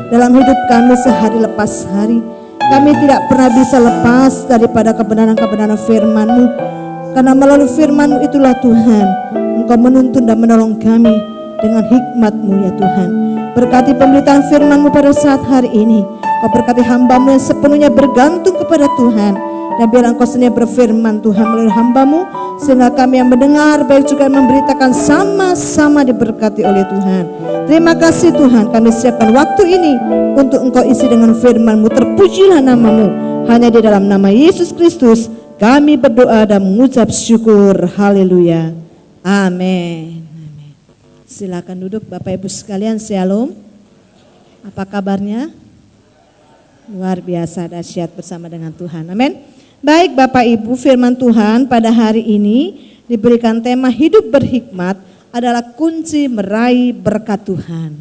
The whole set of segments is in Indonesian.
dalam hidup kami sehari lepas hari. Kami tidak pernah bisa lepas daripada kebenaran-kebenaran firman-Mu. Karena melalui firman-Mu itulah Tuhan, Engkau menuntun dan menolong kami dengan hikmat-Mu ya Tuhan. Berkati pemberitaan firman-Mu pada saat hari ini. Kau berkati hamba-Mu yang sepenuhnya bergantung kepada Tuhan. Dan biar Engkau sendiri berfirman Tuhan melalui hamba-Mu, sehingga kami yang mendengar baik juga memberitakan sama-sama diberkati oleh Tuhan. Terima kasih Tuhan, kami siapkan waktu ini untuk Engkau isi dengan firman-Mu. Terpujilah nama-Mu. Hanya di dalam nama Yesus Kristus kami berdoa dan mengucap syukur. Haleluya. Amin. Silakan duduk Bapak Ibu sekalian. Shalom. Apa kabarnya? Luar biasa dahsyat bersama dengan Tuhan. Amin. Baik Bapak Ibu, firman Tuhan pada hari ini diberikan tema hidup berhikmat adalah kunci meraih berkat Tuhan.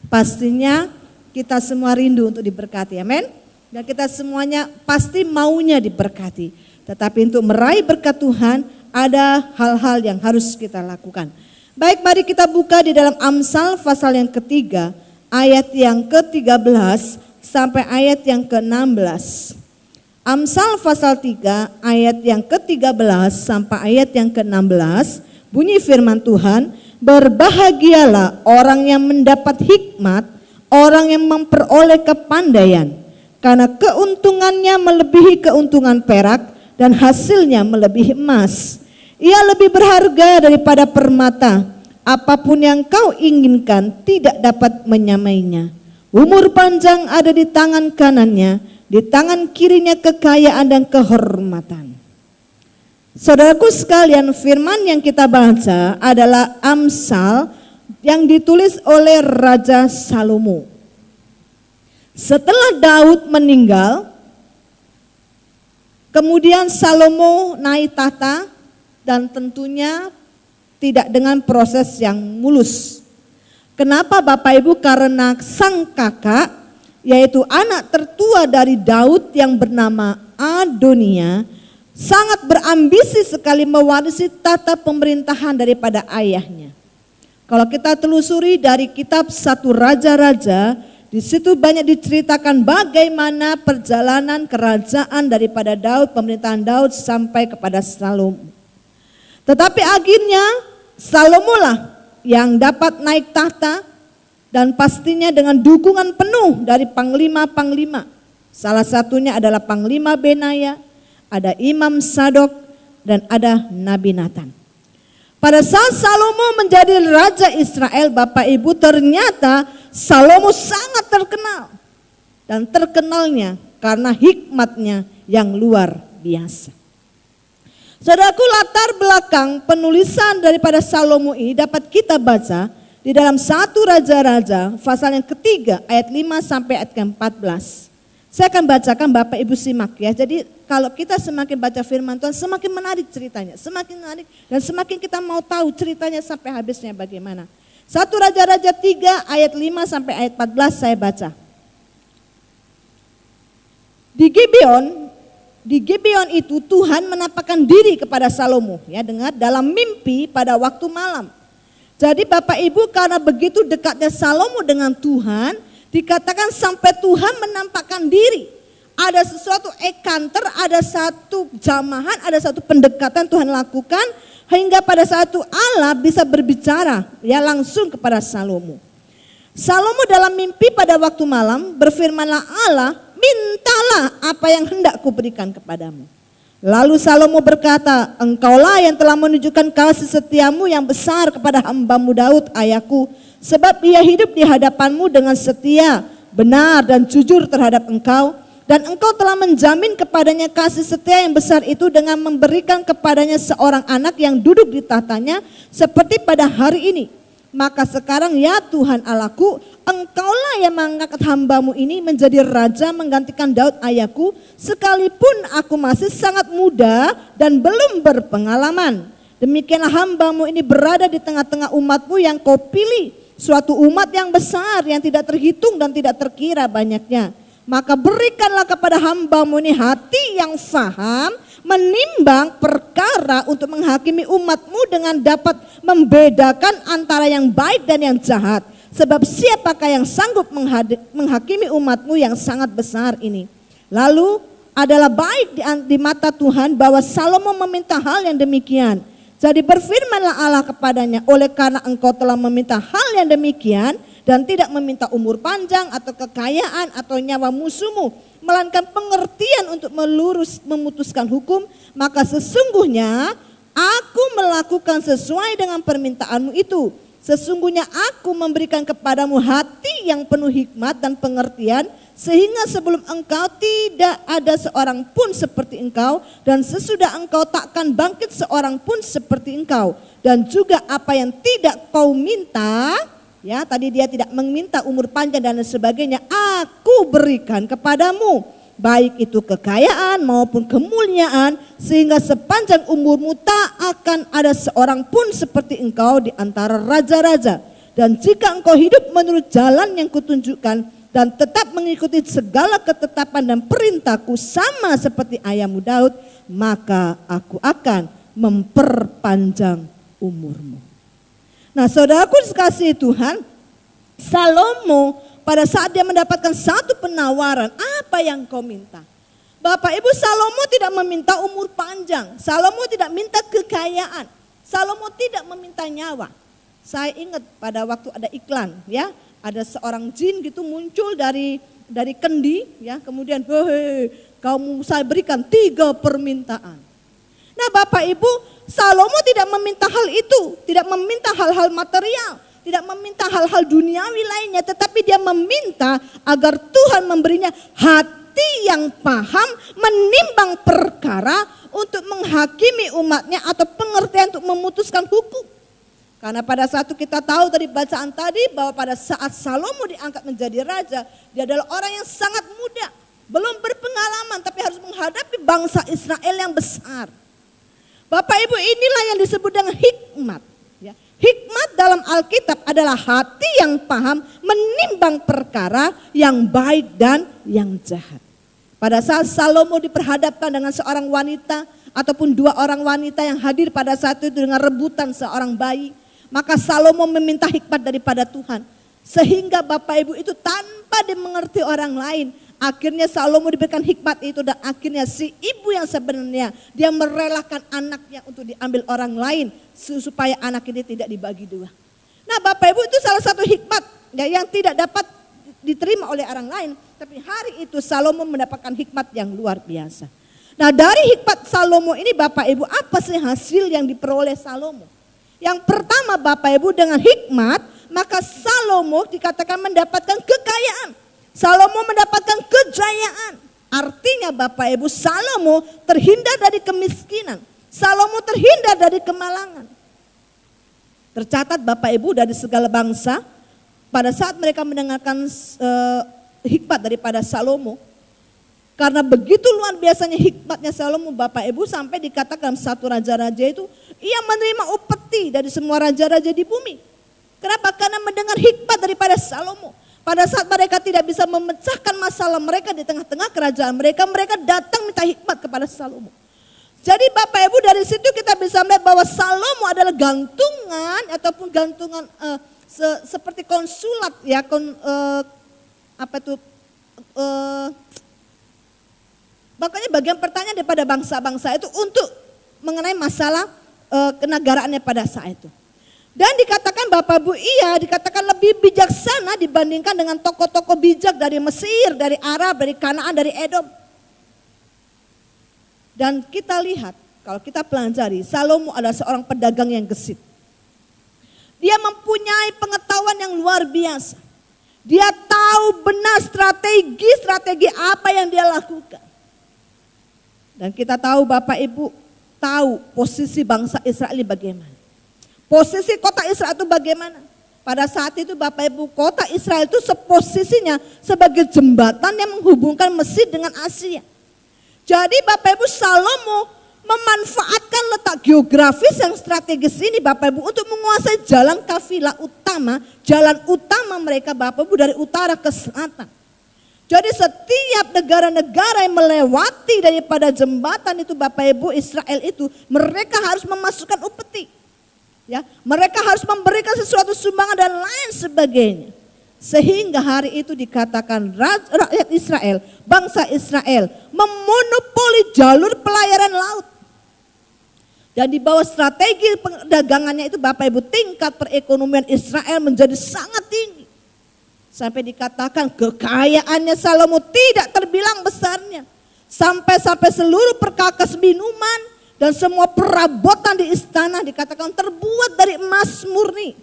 Pastinya kita semua rindu untuk diberkati, amin. Dan kita semuanya pasti maunya diberkati. Tetapi untuk meraih berkat Tuhan ada hal-hal yang harus kita lakukan. Baik, mari kita buka di dalam Amsal pasal yang ketiga, ayat yang ke-13 sampai ayat yang ke-16. Amsal pasal 3 ayat yang ke-13 sampai ayat yang ke-16, bunyi firman Tuhan, berbahagialah orang yang mendapat hikmat, orang yang memperoleh kepandaian, karena keuntungannya melebihi keuntungan perak dan hasilnya melebihi emas. Ia lebih berharga daripada permata, apapun yang kau inginkan tidak dapat menyamainya. Umur panjang ada di tangan kanannya, di tangan kirinya kekayaan dan kehormatan. Saudaraku sekalian, firman yang kita baca adalah Amsal yang ditulis oleh Raja Salomo. Setelah Daud meninggal, kemudian Salomo naik tahta dan tentunya tidak dengan proses yang mulus. Kenapa Bapak Ibu? Karena sang kakak, yaitu anak tertua dari Daud yang bernama Adonia, sangat berambisi sekali mewarisi tata pemerintahan daripada ayahnya. Kalau kita telusuri dari kitab 1 Raja-Raja, di situ banyak diceritakan bagaimana perjalanan kerajaan daripada Daud, pemerintahan Daud sampai kepada Salomo. Tetapi akhirnya Salomo lah yang dapat naik tahta, dan pastinya dengan dukungan penuh dari panglima-panglima. Salah satunya adalah Panglima Benaya, ada Imam Sadok, dan ada Nabi Nathan. Pada saat Salomo menjadi Raja Israel, Bapak Ibu, ternyata Salomo sangat terkenal. Dan terkenalnya karena hikmatnya yang luar biasa. Saudaraku, latar belakang penulisan daripada Salomo ini dapat kita baca di dalam 1 Raja-Raja pasal yang ketiga ayat 5 sampai ayat ke-14. Saya akan bacakan, Bapak Ibu simak ya. Jadi kalau kita semakin baca firman Tuhan semakin menarik ceritanya, semakin menarik dan semakin kita mau tahu ceritanya sampai habisnya bagaimana. 1 Raja-Raja 3 ayat 5 sampai ayat 14 saya baca. Di Gibeon itu Tuhan menampakkan diri kepada Salomo, ya, dengar, dalam mimpi pada waktu malam. Jadi Bapak Ibu, karena begitu dekatnya Salomo dengan Tuhan, dikatakan sampai Tuhan menampakkan diri. Ada sesuatu encounter, ada satu jamahan, ada satu pendekatan Tuhan lakukan, hingga pada saat itu Allah bisa berbicara ya langsung kepada Salomo. Salomo dalam mimpi pada waktu malam, berfirmanlah Allah, mintalah apa yang hendak kuberikan kepadamu. Lalu Salomo berkata, engkaulah yang telah menunjukkan kasih setiamu yang besar kepada hambamu Daud ayahku, sebab ia hidup di hadapanmu dengan setia, benar dan jujur terhadap engkau, dan engkau telah menjamin kepadanya kasih setia yang besar itu dengan memberikan kepadanya seorang anak yang duduk di tahtanya seperti pada hari ini. Maka sekarang ya Tuhan Allahku, engkaulah yang mengangkat hambamu ini menjadi raja menggantikan Daud ayahku, sekalipun aku masih sangat muda dan belum berpengalaman. Demikianlah hambamu ini berada di tengah-tengah umatmu yang kau pilih, suatu umat yang besar yang tidak terhitung dan tidak terkira banyaknya. Maka berikanlah kepada hambamu ini hati yang faham, menimbang perkara untuk menghakimi umatmu dengan dapat membedakan antara yang baik dan yang jahat. Sebab siapakah yang sanggup menghakimi umatmu yang sangat besar ini? Lalu adalah baik di mata Tuhan bahwa Salomo meminta hal yang demikian. Jadi berfirmanlah Allah kepadanya, oleh karena engkau telah meminta hal yang demikian dan tidak meminta umur panjang atau kekayaan atau nyawa musuhmu, melainkan pengertian untuk memutuskan hukum, maka sesungguhnya aku melakukan sesuai dengan permintaanmu itu. Sesungguhnya aku memberikan kepadamu hati yang penuh hikmat dan pengertian, sehingga sebelum engkau tidak ada seorang pun seperti engkau, dan sesudah engkau takkan bangkit seorang pun seperti engkau. Dan juga apa yang tidak kau minta, ya tadi dia tidak meminta umur panjang dan sebagainya, aku berikan kepadamu. Baik itu kekayaan maupun kemuliaan, sehingga sepanjang umurmu tak akan ada seorang pun seperti engkau di antara raja-raja. Dan jika engkau hidup menurut jalan yang kutunjukkan dan tetap mengikuti segala ketetapan dan perintahku sama seperti ayahmu Daud, maka aku akan memperpanjang umurmu. Nah, saudaraku dikasihi Tuhan, Salomo pada saat dia mendapatkan satu penawaran, apa yang kau minta? Bapak Ibu, Salomo tidak meminta umur panjang, Salomo tidak minta kekayaan, Salomo tidak meminta nyawa. Saya ingat pada waktu ada iklan, ya, ada seorang jin gitu muncul dari kendi, ya, kemudian kamu saya berikan 3 permintaan. Nah, Bapak Ibu, Salomo tidak meminta hal itu, tidak meminta hal-hal material, tidak meminta hal-hal duniawi lainnya, tetapi dia meminta agar Tuhan memberinya hati yang paham menimbang perkara untuk menghakimi umatnya atau pengertian untuk memutuskan hukum. Karena pada saat itu kita tahu dari bacaan tadi bahwa pada saat Salomo diangkat menjadi raja, dia adalah orang yang sangat muda, belum berpengalaman tapi harus menghadapi bangsa Israel yang besar. Bapak Ibu, inilah yang disebut dengan hikmat. Hikmat dalam Alkitab adalah hati yang paham menimbang perkara yang baik dan yang jahat. Pada saat Salomo diperhadapkan dengan seorang wanita ataupun 2 orang wanita yang hadir pada saat itu dengan rebutan seorang bayi, maka Salomo meminta hikmat daripada Tuhan. Sehingga Bapak Ibu itu tanpa dimengerti orang lain, akhirnya Salomo diberikan hikmat itu, dan akhirnya si ibu yang sebenarnya dia merelakan anaknya untuk diambil orang lain supaya anak ini tidak dibagi 2. Nah, Bapak Ibu, itu salah satu hikmat ya, yang tidak dapat diterima oleh orang lain, tapi hari itu Salomo mendapatkan hikmat yang luar biasa. Nah, dari hikmat Salomo ini Bapak Ibu, apa sih hasil yang diperoleh Salomo? Yang pertama Bapak Ibu, dengan hikmat maka Salomo dikatakan mendapatkan kekayaan. Salomo mendapatkan kejayaan. Artinya Bapak Ibu, Salomo terhindar dari kemiskinan. Salomo terhindar dari kemalangan. Tercatat Bapak Ibu, dari segala bangsa pada saat mereka mendengarkan hikmat daripada Salomo, karena begitu luar biasanya hikmatnya Salomo Bapak Ibu, sampai dikatakan satu raja-raja itu ia menerima upeti dari semua raja-raja di bumi. Kenapa? Karena mendengar hikmat daripada Salomo. Pada saat mereka tidak bisa memecahkan masalah mereka di tengah-tengah kerajaan mereka, mereka datang minta hikmat kepada Salomo. Jadi Bapak Ibu, dari situ kita bisa melihat bahwa Salomo adalah gantungan ataupun gantungan seperti konsulat ya, makanya bagian pertanyaan daripada bangsa-bangsa itu untuk mengenai masalah kenegaraannya pada saat itu. Dan dikatakan Bapak Ibu, dikatakan lebih bijaksana dibandingkan dengan tokoh-tokoh bijak dari Mesir, dari Arab, dari Kanaan, dari Edom. Dan kita lihat, kalau kita pelajari, Salomo adalah seorang pedagang yang gesit. Dia mempunyai pengetahuan yang luar biasa. Dia tahu benar strategi apa yang dia lakukan. Dan kita tahu Bapak Ibu, tahu posisi bangsa Israel bagaimana. Posisi kota Israel itu bagaimana? Pada saat itu Bapak Ibu, kota Israel itu posisinya sebagai jembatan yang menghubungkan Mesir dengan Asia. Jadi Bapak Ibu, Salomo memanfaatkan letak geografis yang strategis ini Bapak Ibu untuk menguasai jalan kafilah utama, jalan utama mereka Bapak Ibu dari utara ke selatan. Jadi setiap negara-negara yang melewati daripada jembatan itu Bapak Ibu Israel itu, mereka harus memasukkan upeti. Ya, mereka harus memberikan sesuatu sumbangan dan lain sebagainya. Sehingga hari itu dikatakan rakyat Israel, bangsa Israel memonopoli jalur pelayaran laut. Dan di bawah strategi perdagangannya itu Bapak Ibu, tingkat perekonomian Israel menjadi sangat tinggi. Sampai dikatakan kekayaannya Salomo tidak terbilang besarnya. Sampai seluruh perkakas minuman dan semua perabotan di istana dikatakan terbuat dari emas murni.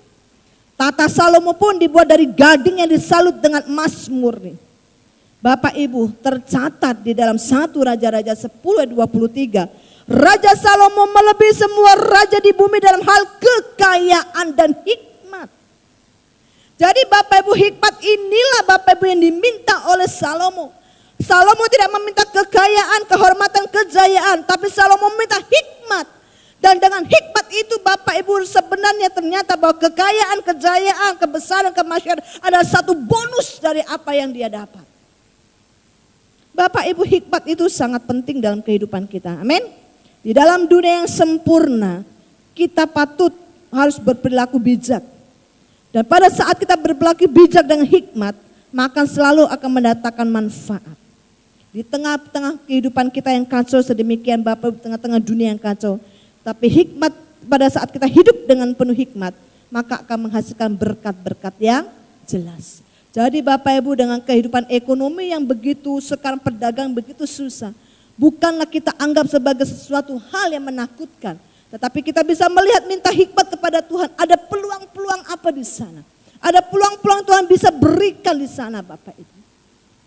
Tata Salomo pun dibuat dari gading yang disalut dengan emas murni. Bapak Ibu, tercatat di dalam 1 Raja-Raja 10 ayat 23. Raja Salomo melebihi semua raja di bumi dalam hal kekayaan dan hikmat. Jadi Bapak Ibu, hikmat inilah Bapak Ibu yang diminta oleh Salomo. Salomo tidak meminta kekayaan, kehormatan, kejayaan, tapi Salomo meminta hikmat. Dan dengan hikmat itu Bapak Ibu sebenarnya ternyata bahwa kekayaan, kejayaan, kebesaran, kemasyarakat adalah satu bonus dari apa yang dia dapat. Bapak Ibu, hikmat itu sangat penting dalam kehidupan kita. Amin. Di dalam dunia yang sempurna kita patut harus berperilaku bijak. Dan pada saat kita berperilaku bijak dengan hikmat, maka selalu akan mendatangkan manfaat. Di tengah-tengah kehidupan kita yang kacau sedemikian Bapak, di tengah-tengah dunia yang kacau. Tapi hikmat, pada saat kita hidup dengan penuh hikmat, maka akan menghasilkan berkat-berkat yang jelas. Jadi Bapak Ibu, dengan kehidupan ekonomi yang begitu, sekarang perdagang begitu susah. Bukanlah kita anggap sebagai sesuatu hal yang menakutkan. Tetapi kita bisa melihat, minta hikmat kepada Tuhan. Ada peluang-peluang apa di sana? Ada peluang-peluang Tuhan bisa berikan di sana Bapak Ibu.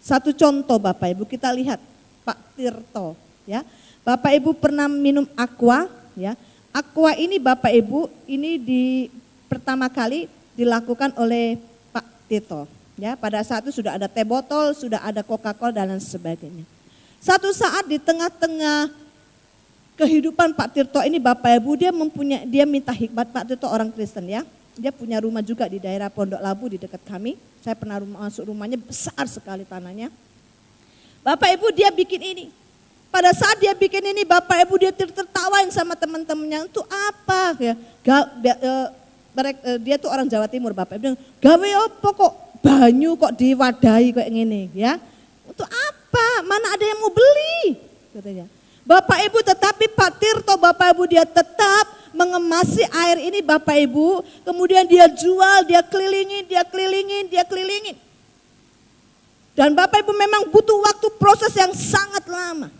Satu contoh Bapak Ibu, kita lihat Pak Tirto, ya. Bapak Ibu pernah minum aqua, ya. Aqua ini Bapak Ibu, ini pertama kali dilakukan oleh Pak Tirto, ya. Pada saat itu sudah ada teh botol, sudah ada Coca-Cola dan lain sebagainya. Satu saat di tengah-tengah kehidupan Pak Tirto ini Bapak Ibu, dia minta hikmat. Pak Tirto orang Kristen, ya. Dia punya rumah juga di daerah Pondok Labu di dekat kami. Saya pernah masuk rumahnya, besar sekali tanahnya. Bapak Ibu, dia bikin ini. Pada saat dia bikin ini Bapak Ibu, dia tertawain sama teman-temannya. Itu apa? Ya, dia tuh orang Jawa Timur Bapak Ibu. Bilang, gawe apa kok banyu kok diwadahi kayak gini, ya. Untuk apa? Mana ada yang mau beli? Katanya. Bapak Ibu, tetapi Pak Tirto Bapak Ibu, dia tetap mengemasi air ini Bapak Ibu, kemudian dia jual, dia kelilingin. Dan Bapak Ibu memang butuh waktu proses yang sangat lama.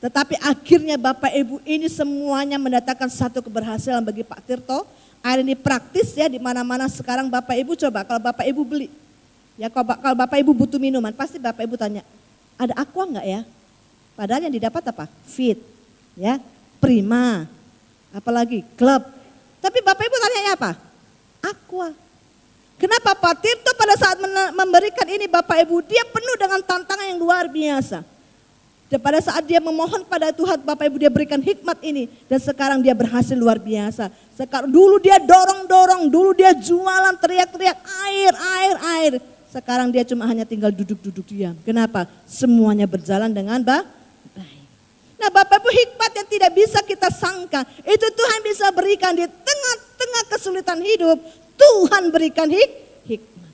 Tetapi akhirnya Bapak Ibu ini semuanya mendatangkan satu keberhasilan bagi Pak Tirto. Air ini praktis ya, di mana-mana sekarang Bapak Ibu coba kalau Bapak Ibu beli. Ya kalau Bapak Ibu butuh minuman, pasti Bapak Ibu tanya, ada aqua enggak ya? Padahal yang didapat apa? Fit, ya, Prima, apalagi klub. Tapi Bapak Ibu tanya apa? Aqua. Kenapa Pak Tirto pada saat memberikan ini Bapak Ibu, dia penuh dengan tantangan yang luar biasa. Dan pada saat dia memohon pada Tuhan Bapak Ibu, dia berikan hikmat ini. Dan sekarang dia berhasil luar biasa. Sekarang dulu dia dorong-dorong, dulu dia jualan teriak-teriak air. Sekarang dia cuma hanya tinggal duduk-duduk diam. Kenapa? Semuanya berjalan dengan baik. Nah Bapak Ibu, hikmat yang tidak bisa kita sangka, itu Tuhan bisa berikan di tengah-tengah kesulitan hidup. Tuhan berikan hikmat.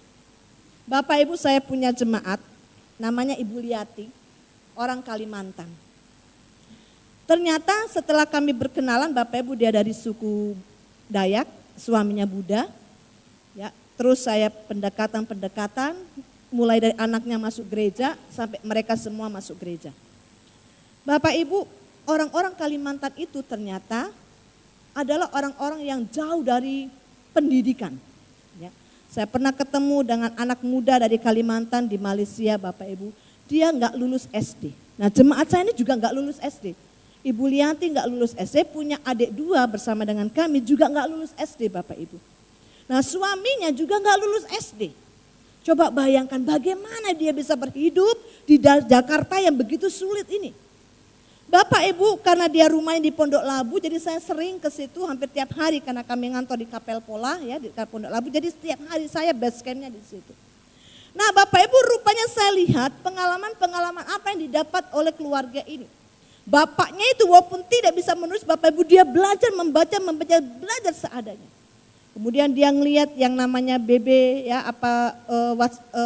Bapak Ibu, saya punya jemaat, namanya Ibu Liati, orang Kalimantan. Ternyata setelah kami berkenalan, Bapak Ibu, dia dari suku Dayak, suaminya Buddha. Ya, terus saya pendekatan, mulai dari anaknya masuk gereja sampai mereka semua masuk gereja. Bapak Ibu, orang-orang Kalimantan itu ternyata adalah orang-orang yang jauh dari pendidikan. Ya. Saya pernah ketemu dengan anak muda dari Kalimantan di Malaysia Bapak Ibu. Dia nggak lulus SD. Nah jemaat saya ini juga nggak lulus SD. Ibu Lianti nggak lulus SD, punya adik 2 bersama dengan kami juga nggak lulus SD Bapak Ibu. Nah suaminya juga nggak lulus SD. Coba bayangkan bagaimana dia bisa berhidup di Jakarta yang begitu sulit ini. Bapak Ibu, karena dia rumahnya di Pondok Labu, jadi saya sering ke situ hampir tiap hari karena kami ngantor di Kapel Pola ya di Pondok Labu. Jadi setiap hari saya base campnya di situ. Nah Bapak Ibu, rupanya saya lihat pengalaman-pengalaman apa yang didapat oleh keluarga ini. Bapaknya itu walaupun tidak bisa menulis, Bapak Ibu dia belajar membaca, belajar seadanya. Kemudian dia ngelihat yang namanya BB ya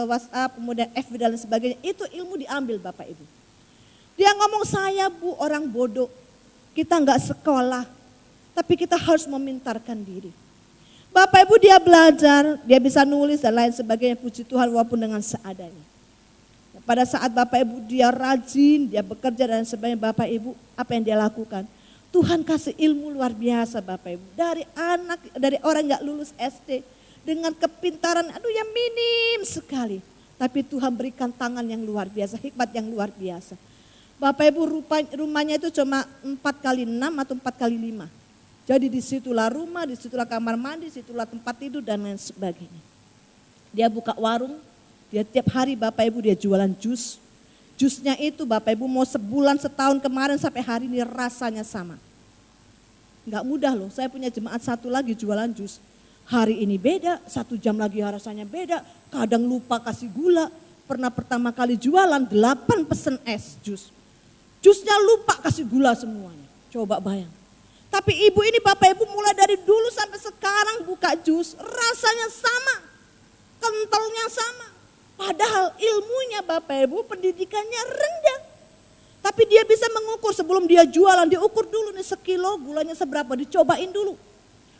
WhatsApp, kemudian FB dan sebagainya. Itu ilmu diambil Bapak Ibu. Dia ngomong, saya Bu orang bodoh, kita nggak sekolah, tapi kita harus memintarkan diri. Bapak Ibu dia belajar, dia bisa nulis dan lain sebagainya, puji Tuhan walaupun dengan seadanya. Pada saat Bapak Ibu dia rajin, dia bekerja dan sebagainya, Bapak Ibu apa yang dia lakukan? Tuhan kasih ilmu luar biasa Bapak Ibu. Dari orang gak lulus SD dengan kepintaran yang minim sekali. Tapi Tuhan berikan tangan yang luar biasa, hikmat yang luar biasa. Bapak Ibu rumahnya itu cuma 4x6 atau 4x5. Jadi disitulah rumah, disitulah kamar mandi, disitulah tempat tidur dan lain sebagainya. Dia buka warung. Dia tiap hari Bapak Ibu dia jualan jus. Jusnya itu Bapak Ibu mau sebulan setahun kemarin sampai hari ini rasanya sama. Enggak mudah loh, saya punya jemaat satu lagi jualan jus. Hari ini beda, 1 jam lagi rasanya beda. Kadang lupa kasih gula. Pernah pertama kali jualan 8 pesen es jus. Jusnya lupa kasih gula semuanya. Coba bayang. Tapi ibu ini Bapak Ibu mulai dari dulu sampai sekarang buka jus rasanya sama. Kentalnya sama. Padahal ilmunya Bapak Ibu pendidikannya rendah. Tapi dia bisa mengukur sebelum dia jualan, dia ukur dulu nih sekilo gulanya seberapa, dicobain dulu.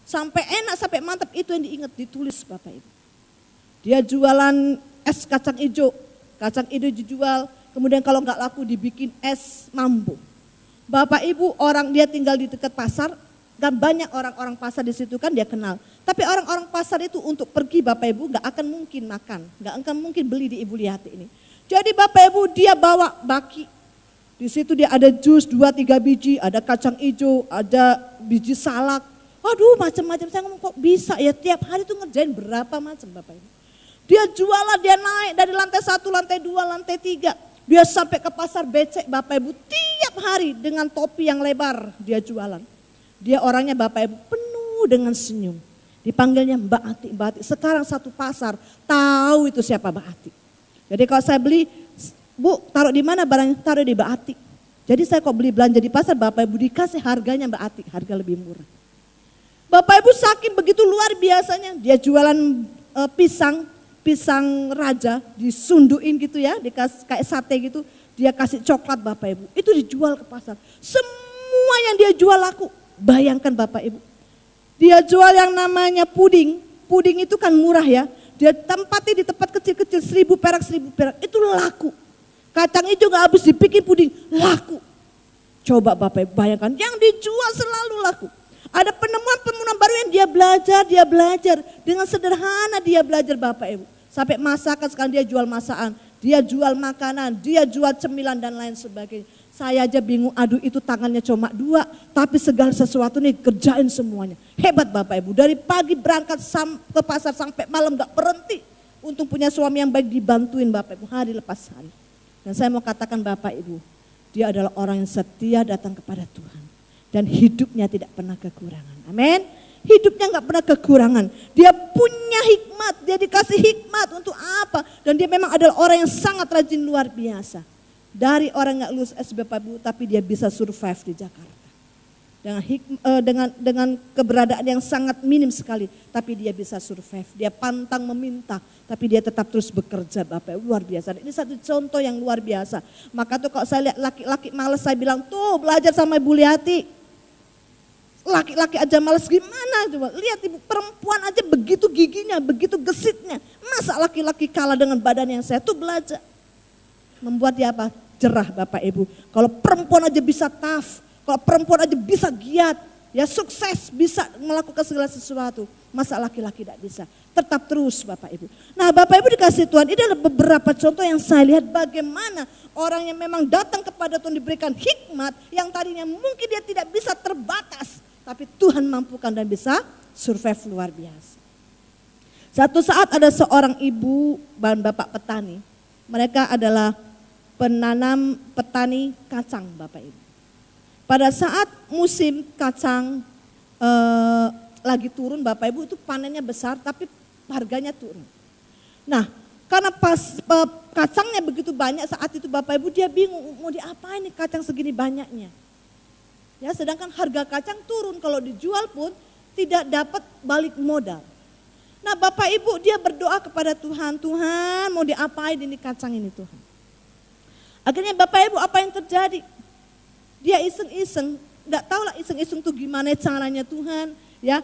Sampai enak, sampai mantap itu yang diingat, ditulis Bapak Ibu. Dia jualan es kacang hijau dijual, kemudian kalau nggak laku dibikin es mambo. Bapak Ibu orang dia tinggal di dekat pasar, dan banyak orang-orang pasar di situ kan dia kenal. Tapi orang-orang pasar itu untuk pergi Bapak Ibu nggak akan mungkin makan, nggak akan mungkin beli di Ibu Liati ini. Jadi Bapak Ibu dia bawa baki, di situ dia ada jus 2-3 biji, ada kacang hijau, ada biji salak. Waduh macam-macam, saya ngomong kok bisa ya tiap hari tuh ngerjain berapa macam Bapak Ibu. Dia jualan, dia naik dari lantai 1, lantai 2, lantai 3. Dia sampai ke pasar becek Bapak Ibu tiap hari dengan topi yang lebar dia jualan. Dia orangnya Bapak Ibu penuh dengan senyum. Dipanggilnya Mbak Ati, Mbak Ati. Sekarang satu pasar tahu itu siapa Mbak Ati. Jadi kalau saya beli, Bu taruh di mana barangnya? Taruh di Mbak Ati. Jadi saya kok beli belanja di pasar Bapak Ibu dikasih harganya Mbak Ati, harga lebih murah. Bapak Ibu saking begitu luar biasanya, dia jualan pisang raja, disunduin gitu ya, dikasih kayak sate gitu, dia kasih coklat Bapak Ibu. Itu dijual ke pasar. Semua yang dia jual laku. Bayangkan Bapak Ibu. Dia jual yang namanya puding. Puding itu kan murah ya. Dia tempatnya di tempat kecil-kecil 1.000 perak, 1.000 perak. Itu laku. Kacang hijau gak habis dibikin puding. Laku. Coba Bapak Ibu bayangkan. Yang dijual selalu laku. Ada penemuan baru yang dia belajar. Dengan sederhana dia belajar Bapak Ibu. Sampai masakan sekarang dia jual masakan. Dia jual makanan, dia jual cemilan dan lain sebagainya. Saya aja bingung, aduh itu tangannya cuma 2, tapi segala sesuatu nih kerjain semuanya. Hebat Bapak Ibu, dari pagi berangkat ke pasar sampai malam gak berhenti. Untung punya suami yang baik dibantuin Bapak Ibu hari lepas hari. Dan saya mau katakan Bapak Ibu, dia adalah orang yang setia datang kepada Tuhan. Dan hidupnya tidak pernah kekurangan, amin. Hidupnya gak pernah kekurangan, dia punya hikmat, dia dikasih hikmat untuk apa. Dan dia memang adalah orang yang sangat rajin luar biasa. Dari orang gak lulus SB Bapak Ibu, tapi dia bisa survive di Jakarta. Dengan keberadaan yang sangat minim sekali, tapi dia bisa survive. Dia pantang meminta, tapi dia tetap terus bekerja Bapak Ibu, luar biasa. Ini satu contoh yang luar biasa. Maka tuh kalau saya lihat laki-laki malas, saya bilang tuh belajar sama Ibu Liati. Laki-laki aja malas gimana coba. Lihat ibu perempuan aja begitu giginya, begitu gesitnya. Masa laki-laki kalah dengan badan yang sehat, tuh belajar. Membuat dia apa? Jerah Bapak Ibu. Kalau perempuan aja bisa tough, kalau perempuan aja bisa giat, ya sukses, bisa melakukan segala sesuatu. Masa laki-laki tidak bisa? Tetap terus Bapak Ibu. Nah Bapak Ibu dikasih Tuhan, ini adalah beberapa contoh yang saya lihat bagaimana orang yang memang datang kepada Tuhan diberikan hikmat yang tadinya mungkin dia tidak bisa terbatas. Tapi Tuhan mampukan dan bisa survive luar biasa. Satu saat ada seorang ibu dan bapak petani. Mereka adalah penanam petani kacang Bapak Ibu. Pada saat musim kacang lagi turun Bapak Ibu, itu panennya besar tapi harganya turun. Nah Karena pas kacangnya begitu banyak saat itu Bapak Ibu, dia bingung mau diapain nih kacang segini banyaknya. Ya, sedangkan harga kacang turun, kalau dijual pun tidak dapat balik modal. Nah Bapak Ibu, dia berdoa kepada Tuhan, Tuhan mau diapain ini kacang ini Tuhan. Akhirnya Bapak Ibu apa yang terjadi? Dia iseng-iseng, enggak tahu lah iseng-iseng tuh gimana caranya Tuhan. Ya,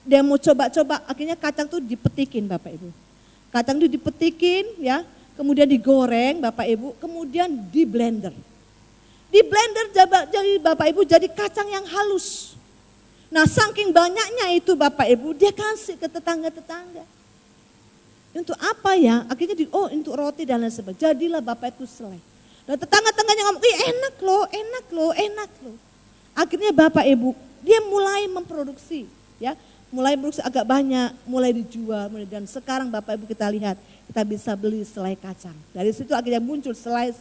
dia mau coba-coba, akhirnya kacang tuh dipetikin Bapak Ibu. Kacang itu dipetikin ya, kemudian digoreng Bapak Ibu, kemudian di blender. Di blender jadi Bapak Ibu jadi kacang yang halus. Nah saking banyaknya itu Bapak Ibu, dia kasih ke tetangga-tetangga. Untuk apa ya? Akhirnya untuk roti dan lain sebagainya. Jadilah Bapak itu selai. Dan tetangga-tetangganya ngomong, enak loh, enak loh, enak loh. Akhirnya Bapak Ibu, dia mulai memproduksi ya. Mulai produksi agak banyak, mulai dijual, dan sekarang Bapak Ibu kita lihat, kita bisa beli selai kacang. Dari situ akhirnya muncul selai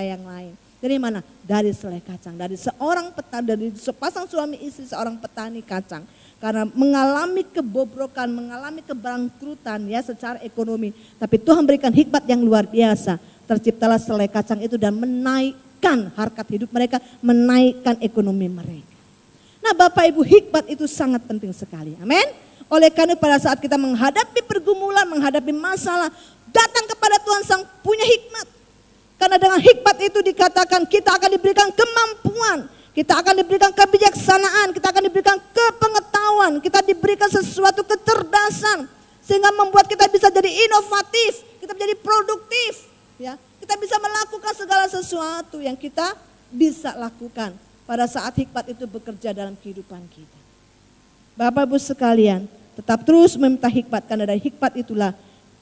yang lain. Dari mana? Dari selai kacang, dari seorang petani, dari sepasang suami istri seorang petani kacang. Karena mengalami kebobrokan, mengalami kebangkrutan ya secara ekonomi. Tapi Tuhan berikan hikmat yang luar biasa. Terciptalah selai kacang itu dan menaikkan harkat hidup mereka, menaikkan ekonomi mereka. Nah Bapak Ibu, hikmat itu sangat penting sekali. Amin. Oleh karena pada saat kita menghadapi pergumulan, menghadapi masalah, datang kepada Tuhan Sang punya hikmat. Karena dengan hikmat itu dikatakan kita akan diberikan kemampuan, kita akan diberikan kebijaksanaan, kita akan diberikan kepengetahuan, kita diberikan sesuatu kecerdasan. Sehingga membuat kita bisa jadi inovatif, kita menjadi produktif. Ya, kita bisa melakukan segala sesuatu yang kita bisa lakukan pada saat hikmat itu bekerja dalam kehidupan kita. Bapak Ibu sekalian, tetap terus meminta hikmat, karena dari hikmat itulah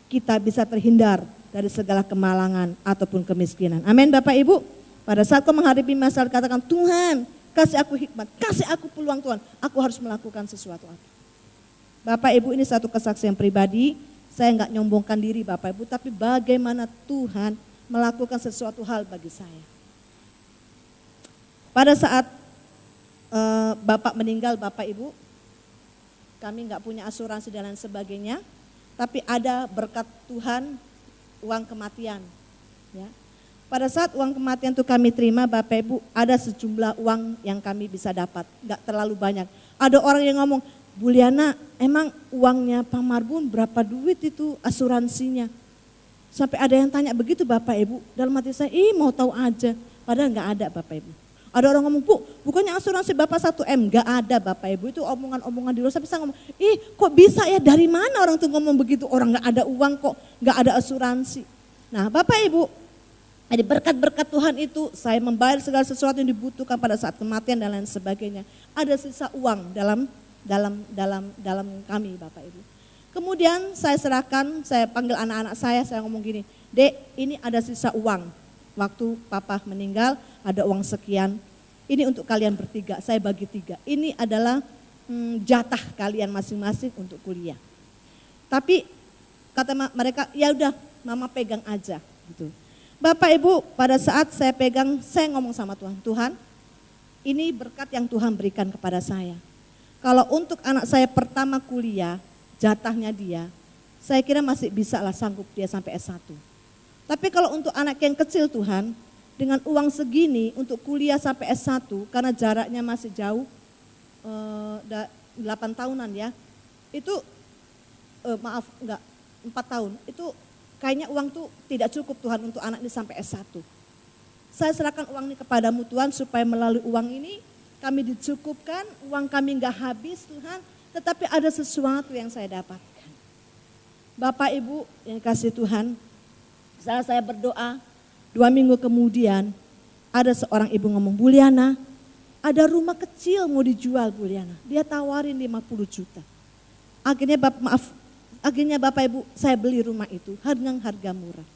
kita bisa terhindar dari segala kemalangan ataupun kemiskinan. Amin Bapak Ibu. Pada saat kau menghadapi masalah, katakan, Tuhan kasih aku hikmat, kasih aku peluang Tuhan, aku harus melakukan sesuatu apa. Bapak Ibu, ini satu kesaksian pribadi, saya enggak nyombongkan diri Bapak Ibu, tapi bagaimana Tuhan melakukan sesuatu hal bagi saya. Pada saat Bapak meninggal Bapak Ibu, kami enggak punya asuransi dan lain sebagainya, tapi ada berkat Tuhan uang kematian. Ya. Pada saat uang kematian itu kami terima Bapak Ibu, ada sejumlah uang yang kami bisa dapat, enggak terlalu banyak. Ada orang yang ngomong, Bu Liana, emang uangnya Pak Marbun berapa duit itu asuransinya? Sampai ada yang tanya begitu Bapak Ibu, dalam hati saya, mau tahu aja, padahal enggak ada Bapak Ibu. Ada orang ngomong, Bu, bukannya asuransi Bapak 1M? Enggak ada Bapak Ibu, itu omongan-omongan di luar. Tapi saya ngomong, kok bisa ya, dari mana orang tuh ngomong begitu? Orang enggak ada uang kok, enggak ada asuransi. Nah Bapak Ibu, jadi berkat-berkat Tuhan itu saya membayar segala sesuatu yang dibutuhkan pada saat kematian dan lain sebagainya. Ada sisa uang dalam kami Bapak Ibu. Kemudian saya serahkan, saya panggil anak-anak saya ngomong gini, Dek, ini ada sisa uang. Waktu Papa meninggal ada uang sekian, ini untuk kalian bertiga, saya bagi 3. Ini adalah jatah kalian masing-masing untuk kuliah. Tapi kata mereka, ya udah Mama pegang aja gitu. Bapak Ibu, pada saat saya pegang, saya ngomong sama Tuhan, Tuhan ini berkat yang Tuhan berikan kepada saya. Kalau untuk anak saya pertama kuliah, jatahnya dia, saya kira masih bisa lah sanggup dia sampai S1. Tapi kalau untuk anak yang kecil Tuhan, dengan uang segini untuk kuliah sampai S1, karena jaraknya masih jauh, 8 tahunan ya, itu 4 tahun, itu kayaknya uang tuh tidak cukup Tuhan untuk anak ini sampai S1. Saya serahkan uang ini kepadamu Tuhan, supaya melalui uang ini kami dicukupkan, uang kami enggak habis Tuhan, tetapi ada sesuatu yang saya dapatkan. Bapak Ibu yang kasih Tuhan, saat saya berdoa, 2 minggu kemudian ada seorang ibu ngomong, Bu Liana, ada rumah kecil mau dijual Bu Liana. Dia tawarin 50 juta. Akhirnya Bapak Ibu, saya beli rumah itu dengan harga murah.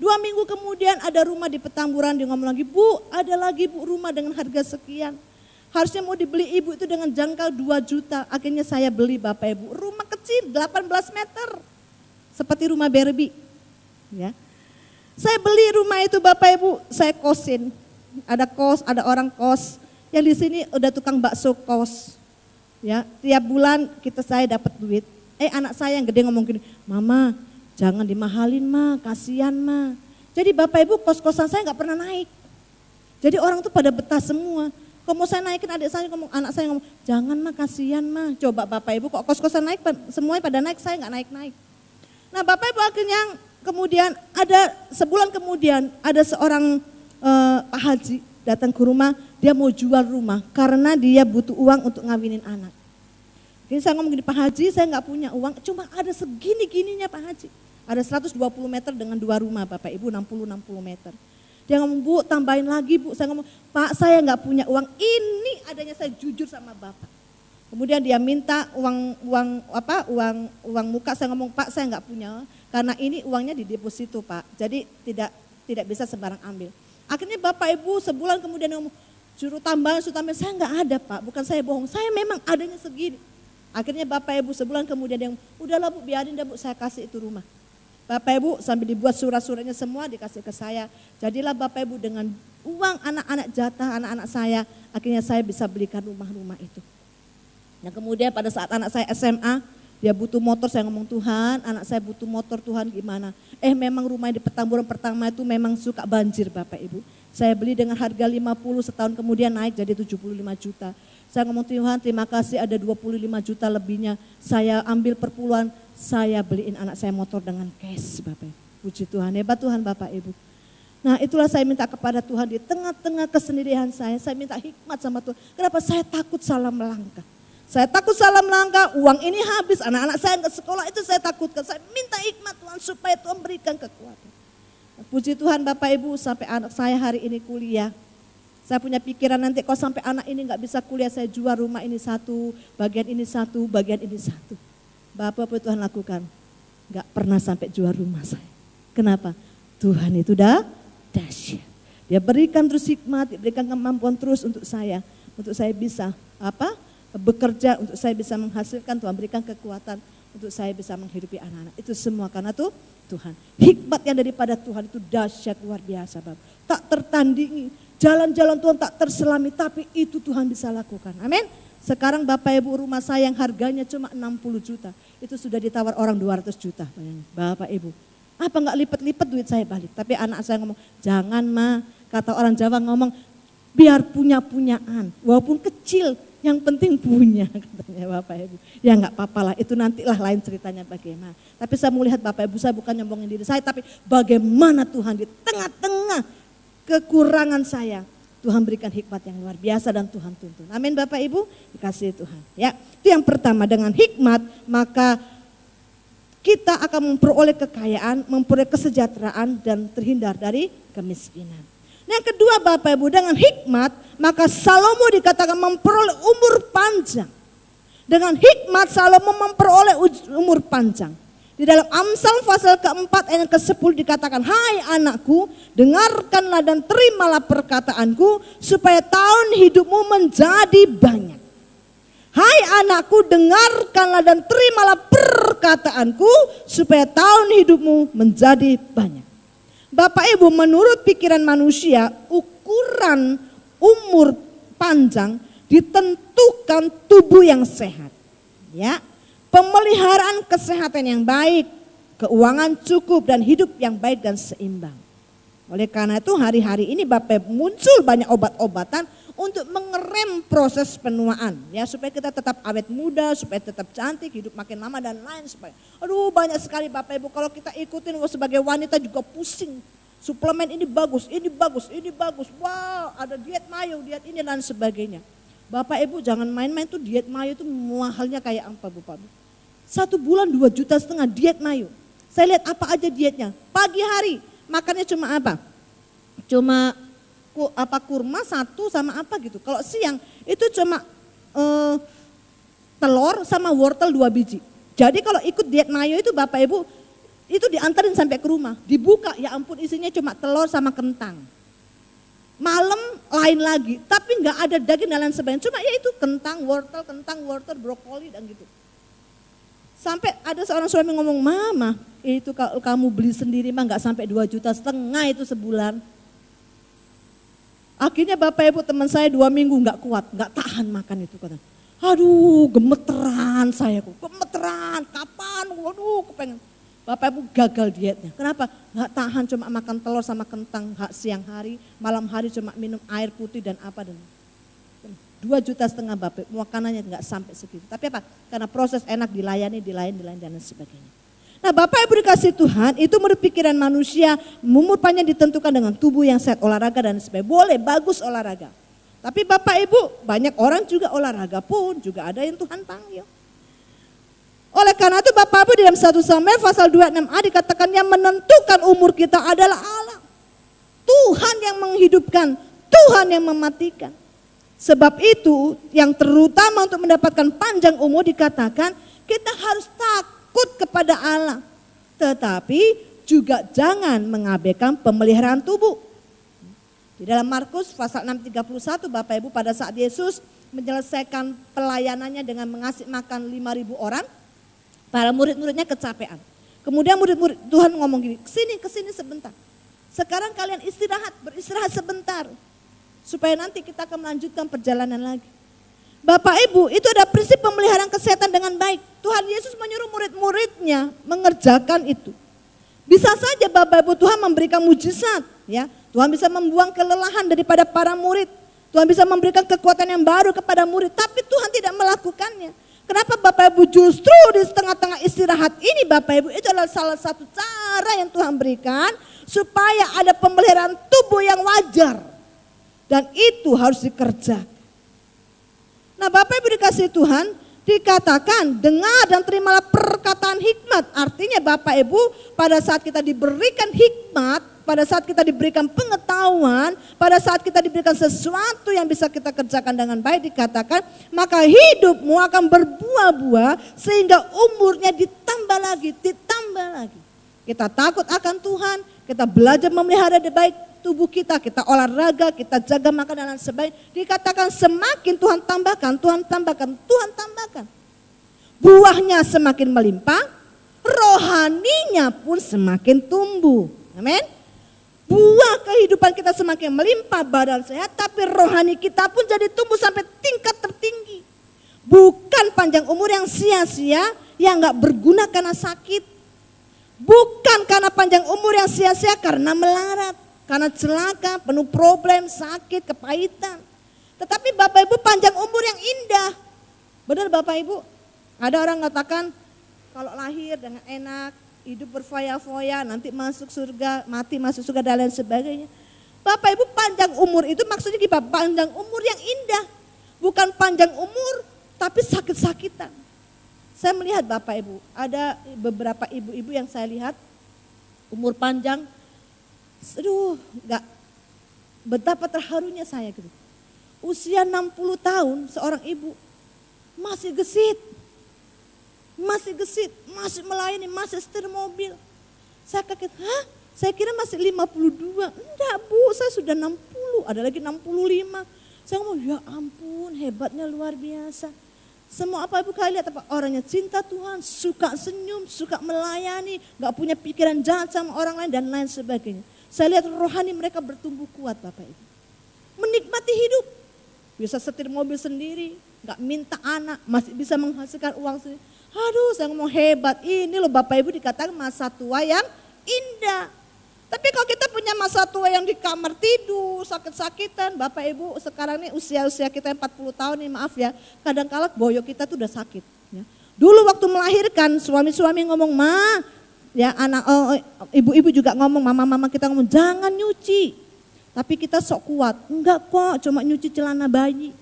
2 minggu kemudian ada rumah di Petamburan, dia ngomong lagi, Bu ada lagi Bu rumah dengan harga sekian. Harusnya mau dibeli ibu itu dengan jangkau 2 juta. Akhirnya saya beli Bapak Ibu, rumah kecil 18 meter. Seperti rumah Barbie. Ya. Saya beli rumah itu Bapak Ibu, saya kosin. Ada orang kos. Yang di sini udah tukang bakso kos. Ya, tiap bulan saya dapat duit. Anak saya yang gede ngomong gini, Mama, Jangan dimahalin mah, kasihan mah. Jadi Bapak Ibu kos-kosan saya nggak pernah naik. Jadi orang tuh pada betah semua. Kalau mau saya naikin adik saya ngomong, anak saya ngomong, jangan mah kasihan mah. Coba Bapak Ibu kok kos-kosan naik, semuanya pada naik, saya nggak naik-naik. Nah Bapak Ibu akhirnya kemudian ada sebulan kemudian ada seorang Pak Haji datang ke rumah, dia mau jual rumah karena dia butuh uang untuk ngawinin anak. Jadi saya ngomong gini, Pak Haji saya nggak punya uang, cuma ada segini-gininya Pak Haji. Ada 120 meter dengan 2 rumah Bapak Ibu, 60 meter. Dia ngomong, Bu tambahin lagi Bu. Saya ngomong, Pak saya nggak punya uang, ini adanya saya jujur sama Bapak. Kemudian dia minta uang muka, saya ngomong, Pak saya nggak punya, karena ini uangnya di deposito Pak. Jadi tidak bisa sembarang ambil. Akhirnya Bapak Ibu sebulan kemudian ngomong, suruh tambahin, saya nggak ada Pak, bukan saya bohong, saya memang adanya segini. Akhirnya Bapak Ibu sebulan kemudian dia ngomong, udahlah Bu biarin dah Bu, saya kasih itu rumah. Bapak Ibu sambil dibuat surat-suratnya semua dikasih ke saya. Jadilah Bapak Ibu dengan uang anak-anak jatah anak-anak saya, akhirnya saya bisa belikan rumah-rumah itu. Nah kemudian pada saat anak saya SMA, dia butuh motor, saya ngomong Tuhan anak saya butuh motor Tuhan gimana. Memang rumah di Petamburan pertama itu memang suka banjir Bapak Ibu. Saya beli dengan harga 50, setahun kemudian naik jadi 75 juta. Saya ngomong Tuhan terima kasih ada 25 juta lebihnya. Saya ambil perpuluhan, saya beliin anak saya motor dengan cash Bapak Ibu. Puji Tuhan, hebat Tuhan Bapak Ibu. Nah itulah saya minta kepada Tuhan di tengah-tengah kesendirian saya minta hikmat sama Tuhan. Kenapa saya takut salah melangkah. Saya takut salah melangkah, uang ini habis, anak-anak saya ke sekolah itu saya takutkan. Saya minta hikmat Tuhan supaya Tuhan berikan kekuatan. Puji Tuhan Bapak Ibu sampai anak saya hari ini kuliah. Saya punya pikiran nanti kalau sampai anak ini nggak bisa kuliah saya jual rumah ini satu, bagian ini satu, bagian ini satu. Bapak apa Tuhan lakukan? Gak pernah sampai jual rumah saya. Kenapa? Tuhan itu dah dahsyat. Dia berikan terus hikmat, diberikan kemampuan terus untuk saya bisa bekerja, untuk saya bisa menghasilkan, Tuhan berikan kekuatan untuk saya bisa menghidupi anak-anak. Itu semua karena tuh Tuhan. Hikmat yang daripada Tuhan itu dahsyat luar biasa Bapak. Tak tertandingi, jalan-jalan Tuhan tak terselami, tapi itu Tuhan bisa lakukan. Amin. Sekarang Bapak Ibu rumah saya yang harganya cuma 60 juta, itu sudah ditawar orang 200 juta. Bapak Ibu, apa enggak lipat-lipat duit saya balik. Tapi anak saya ngomong, jangan mah, kata orang Jawa ngomong, biar punya-punyaan, walaupun kecil, yang penting punya, katanya Bapak Ibu. Ya enggak apa-apa lah, itu nantilah lain ceritanya bagaimana. Tapi saya melihat Bapak Ibu, saya bukan nyombongin diri saya, tapi bagaimana Tuhan di tengah-tengah kekurangan saya, Tuhan berikan hikmat yang luar biasa dan Tuhan tuntun. Amin Bapak Ibu, dikasihi Tuhan. Ya, itu yang pertama, dengan hikmat maka kita akan memperoleh kekayaan, memperoleh kesejahteraan dan terhindar dari kemiskinan. Yang kedua Bapak Ibu, dengan hikmat maka Salomo dikatakan memperoleh umur panjang. Dengan hikmat Salomo memperoleh umur panjang. Di dalam Amsal pasal keempat ayat ke-10 dikatakan, hai anakku, dengarkanlah dan terimalah perkataanku supaya tahun hidupmu menjadi banyak. Hai anakku, dengarkanlah dan terimalah perkataanku supaya tahun hidupmu menjadi banyak. Bapak Ibu, menurut pikiran manusia, ukuran umur panjang ditentukan tubuh yang sehat. Ya. Pemeliharaan kesehatan yang baik, keuangan cukup dan hidup yang baik dan seimbang. Oleh karena itu hari-hari ini Bapak muncul banyak obat-obatan untuk mengerem proses penuaan. Ya, supaya kita tetap awet muda, supaya tetap cantik, hidup makin lama dan lain sebagainya. Aduh banyak sekali Bapak Ibu, kalau kita ikutin sebagai wanita juga pusing. Suplemen ini bagus, ini bagus, ini bagus. Wow, ada diet mayo, diet ini dan sebagainya. Bapak Ibu jangan main-main tuh, diet mayo itu mahalnya kayak apa Bapak Ibu. 1 bulan 2,5 juta diet mayo. Saya lihat apa aja dietnya. Pagi hari makannya cuma apa? Cuma kurma 1 sama apa gitu. Kalau siang itu cuma telur sama wortel 2 biji. Jadi kalau ikut diet mayo itu Bapak Ibu itu diantarin sampai ke rumah. Dibuka ya ampun isinya cuma telur sama kentang. Malam lain lagi, tapi nggak ada daging dan lain sebagainya. Cuma ya itu kentang, wortel, brokoli dan gitu. Sampai ada seorang suami ngomong, Mama itu kalau kamu beli sendiri mah nggak sampai 2,5 juta itu sebulan. Akhirnya Bapak Ibu teman saya 2 minggu nggak kuat, nggak tahan makan itu kata. Aduh gemeteran saya, gemeteran, kapan, waduh kepengen. Bapak Ibu gagal dietnya. Kenapa? Gak tahan cuma makan telur sama kentang siang hari, malam hari cuma minum air putih dan apa dan 2,5 juta Bapak Ibu, makanannya gak sampai segitu. Tapi apa? Karena proses enak dilayani dan lain sebagainya. Nah Bapak Ibu dikasih Tuhan, itu menurut pikiran manusia, umur panjang ditentukan dengan tubuh yang sehat, olahraga dan sebagainya. Boleh, bagus olahraga. Tapi Bapak Ibu, banyak orang juga olahraga pun juga ada yang Tuhan panggil. Oleh karena itu Bapak Ibu dalam 1 Samuel pasal 26a dikatakan yang menentukan umur kita adalah Allah. Tuhan yang menghidupkan, Tuhan yang mematikan. Sebab itu yang terutama untuk mendapatkan panjang umur dikatakan kita harus takut kepada Allah. Tetapi juga jangan mengabaikan pemeliharaan tubuh. Di dalam Markus pasal 6:31 Bapak Ibu pada saat Yesus menyelesaikan pelayanannya dengan mengasih makan 5.000 orang, para murid-muridnya kecapean. Kemudian murid-murid Tuhan ngomong gini, kesini sebentar. Sekarang kalian beristirahat sebentar. Supaya nanti kita akan melanjutkan perjalanan lagi. Bapak Ibu, itu ada prinsip pemeliharaan kesehatan dengan baik. Tuhan Yesus menyuruh murid-muridnya mengerjakan itu. Bisa saja Bapak Ibu Tuhan memberikan mujizat, ya. Tuhan bisa membuang kelelahan daripada para murid. Tuhan bisa memberikan kekuatan yang baru kepada murid, tapi Tuhan tidak melakukannya. Kenapa Bapak Ibu justru di tengah-tengah istirahat ini Bapak Ibu itu adalah salah satu cara yang Tuhan berikan supaya ada pemeliharaan tubuh yang wajar. Dan itu harus dikerjakan. Nah Bapak Ibu dikasih Tuhan, dikatakan dengar dan terimalah perkataan hikmat. Artinya Bapak Ibu pada saat kita diberikan hikmat, pada saat kita diberikan pengetahuan, pada saat kita diberikan sesuatu yang bisa kita kerjakan dengan baik dikatakan, maka hidupmu akan berbuah-buah sehingga umurnya ditambah lagi. Kita takut akan Tuhan, kita belajar memelihara dengan baik tubuh kita olahraga, kita jaga makan dan lain sebagainya. Dikatakan semakin Tuhan tambahkan. Buahnya semakin melimpah, rohaninya pun semakin tumbuh. Amin. Buah kehidupan kita semakin melimpah, badan sehat, tapi rohani kita pun jadi tumbuh sampai tingkat tertinggi. Bukan panjang umur yang sia-sia, yang gak berguna karena sakit. Bukan karena panjang umur yang sia-sia karena melarat. Karena celaka, penuh problem, sakit, kepahitan. Tetapi Bapak Ibu panjang umur yang indah. Benar Bapak Ibu? Ada orang mengatakan kalau lahir dengan enak, hidup berfoya-foya, nanti masuk surga, mati masuk surga dan lain sebagainya. Bapak Ibu panjang umur itu maksudnya gimana? Panjang umur yang indah. Bukan panjang umur tapi sakit-sakitan. Saya melihat Bapak Ibu, ada beberapa ibu-ibu yang saya lihat umur panjang. Aduh, betapa terharunya saya gitu. Usia 60 tahun seorang ibu masih gesit, masih melayani, masih setir mobil. Saya kaget, saya kira masih 52. Enggak Bu, saya sudah 60, ada lagi 65. Saya ngomong, ya ampun hebatnya luar biasa. Semua apa Ibu kalian lihat apa? Orangnya cinta Tuhan, suka senyum, suka melayani, gak punya pikiran jahat sama orang lain dan lain sebagainya. Saya lihat rohani mereka bertumbuh kuat Bapak Ibu. Menikmati hidup. Bisa setir mobil sendiri, gak minta anak, masih bisa menghasilkan uang sendiri. Aduh saya ngomong hebat, ini loh Bapak Ibu dikatakan masa tua yang indah. Tapi kalau kita punya masa tua yang di kamar tidur, sakit-sakitan, Bapak Ibu sekarang nih usia kita 40 tahun nih maaf ya, kadang-kala boyok kita tuh udah sakit. Ya. Dulu waktu melahirkan suami-suami ngomong, ya ibu-ibu juga ngomong, mama-mama kita ngomong jangan nyuci. Tapi kita sok kuat, enggak kok cuma nyuci celana bayi.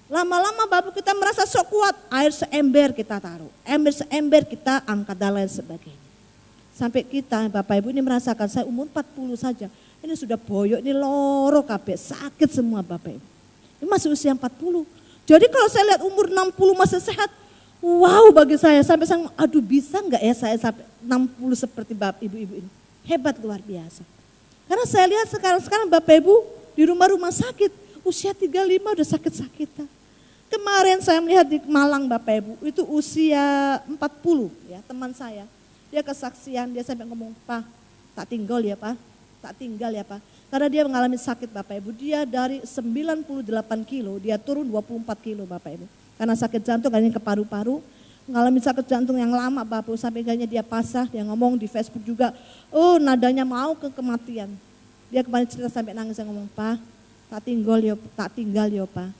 Lama-lama bapak kita merasa sok kuat, air seember kita taruh, ember seember kita angkat dan lain sebagainya. Sampai kita Bapak Ibu ini merasakan saya umur 40 saja, ini sudah boyok, ini loro kabeh, sakit semua Bapak Ibu. Ini masih usia 40. Jadi kalau saya lihat umur 60 masih sehat, wow bagi saya, sampai saya aduh bisa enggak ya saya sampai 60 seperti Bapak Ibu-ibu ini. Hebat luar biasa. Karena saya lihat sekarang Bapak Ibu di rumah-rumah sakit, usia 35 udah sakit-sakitan. Kemarin saya melihat di Malang Bapak Ibu, itu usia 40 ya teman saya. Dia kesaksian, dia sampai ngomong, Pak tak tinggal ya Pak. Karena dia mengalami sakit Bapak Ibu, dia dari 98 kilo, dia turun 24 kilo Bapak Ibu. Karena sakit jantung, karena ke paru-paru, mengalami sakit jantung yang lama Bapak Ibu, sampai akhirnya dia pasrah, dia ngomong di Facebook juga, oh nadanya mau ke kematian. Dia kemarin cerita sampai nangis, ngomong, Pak, tak tinggal yo Pak,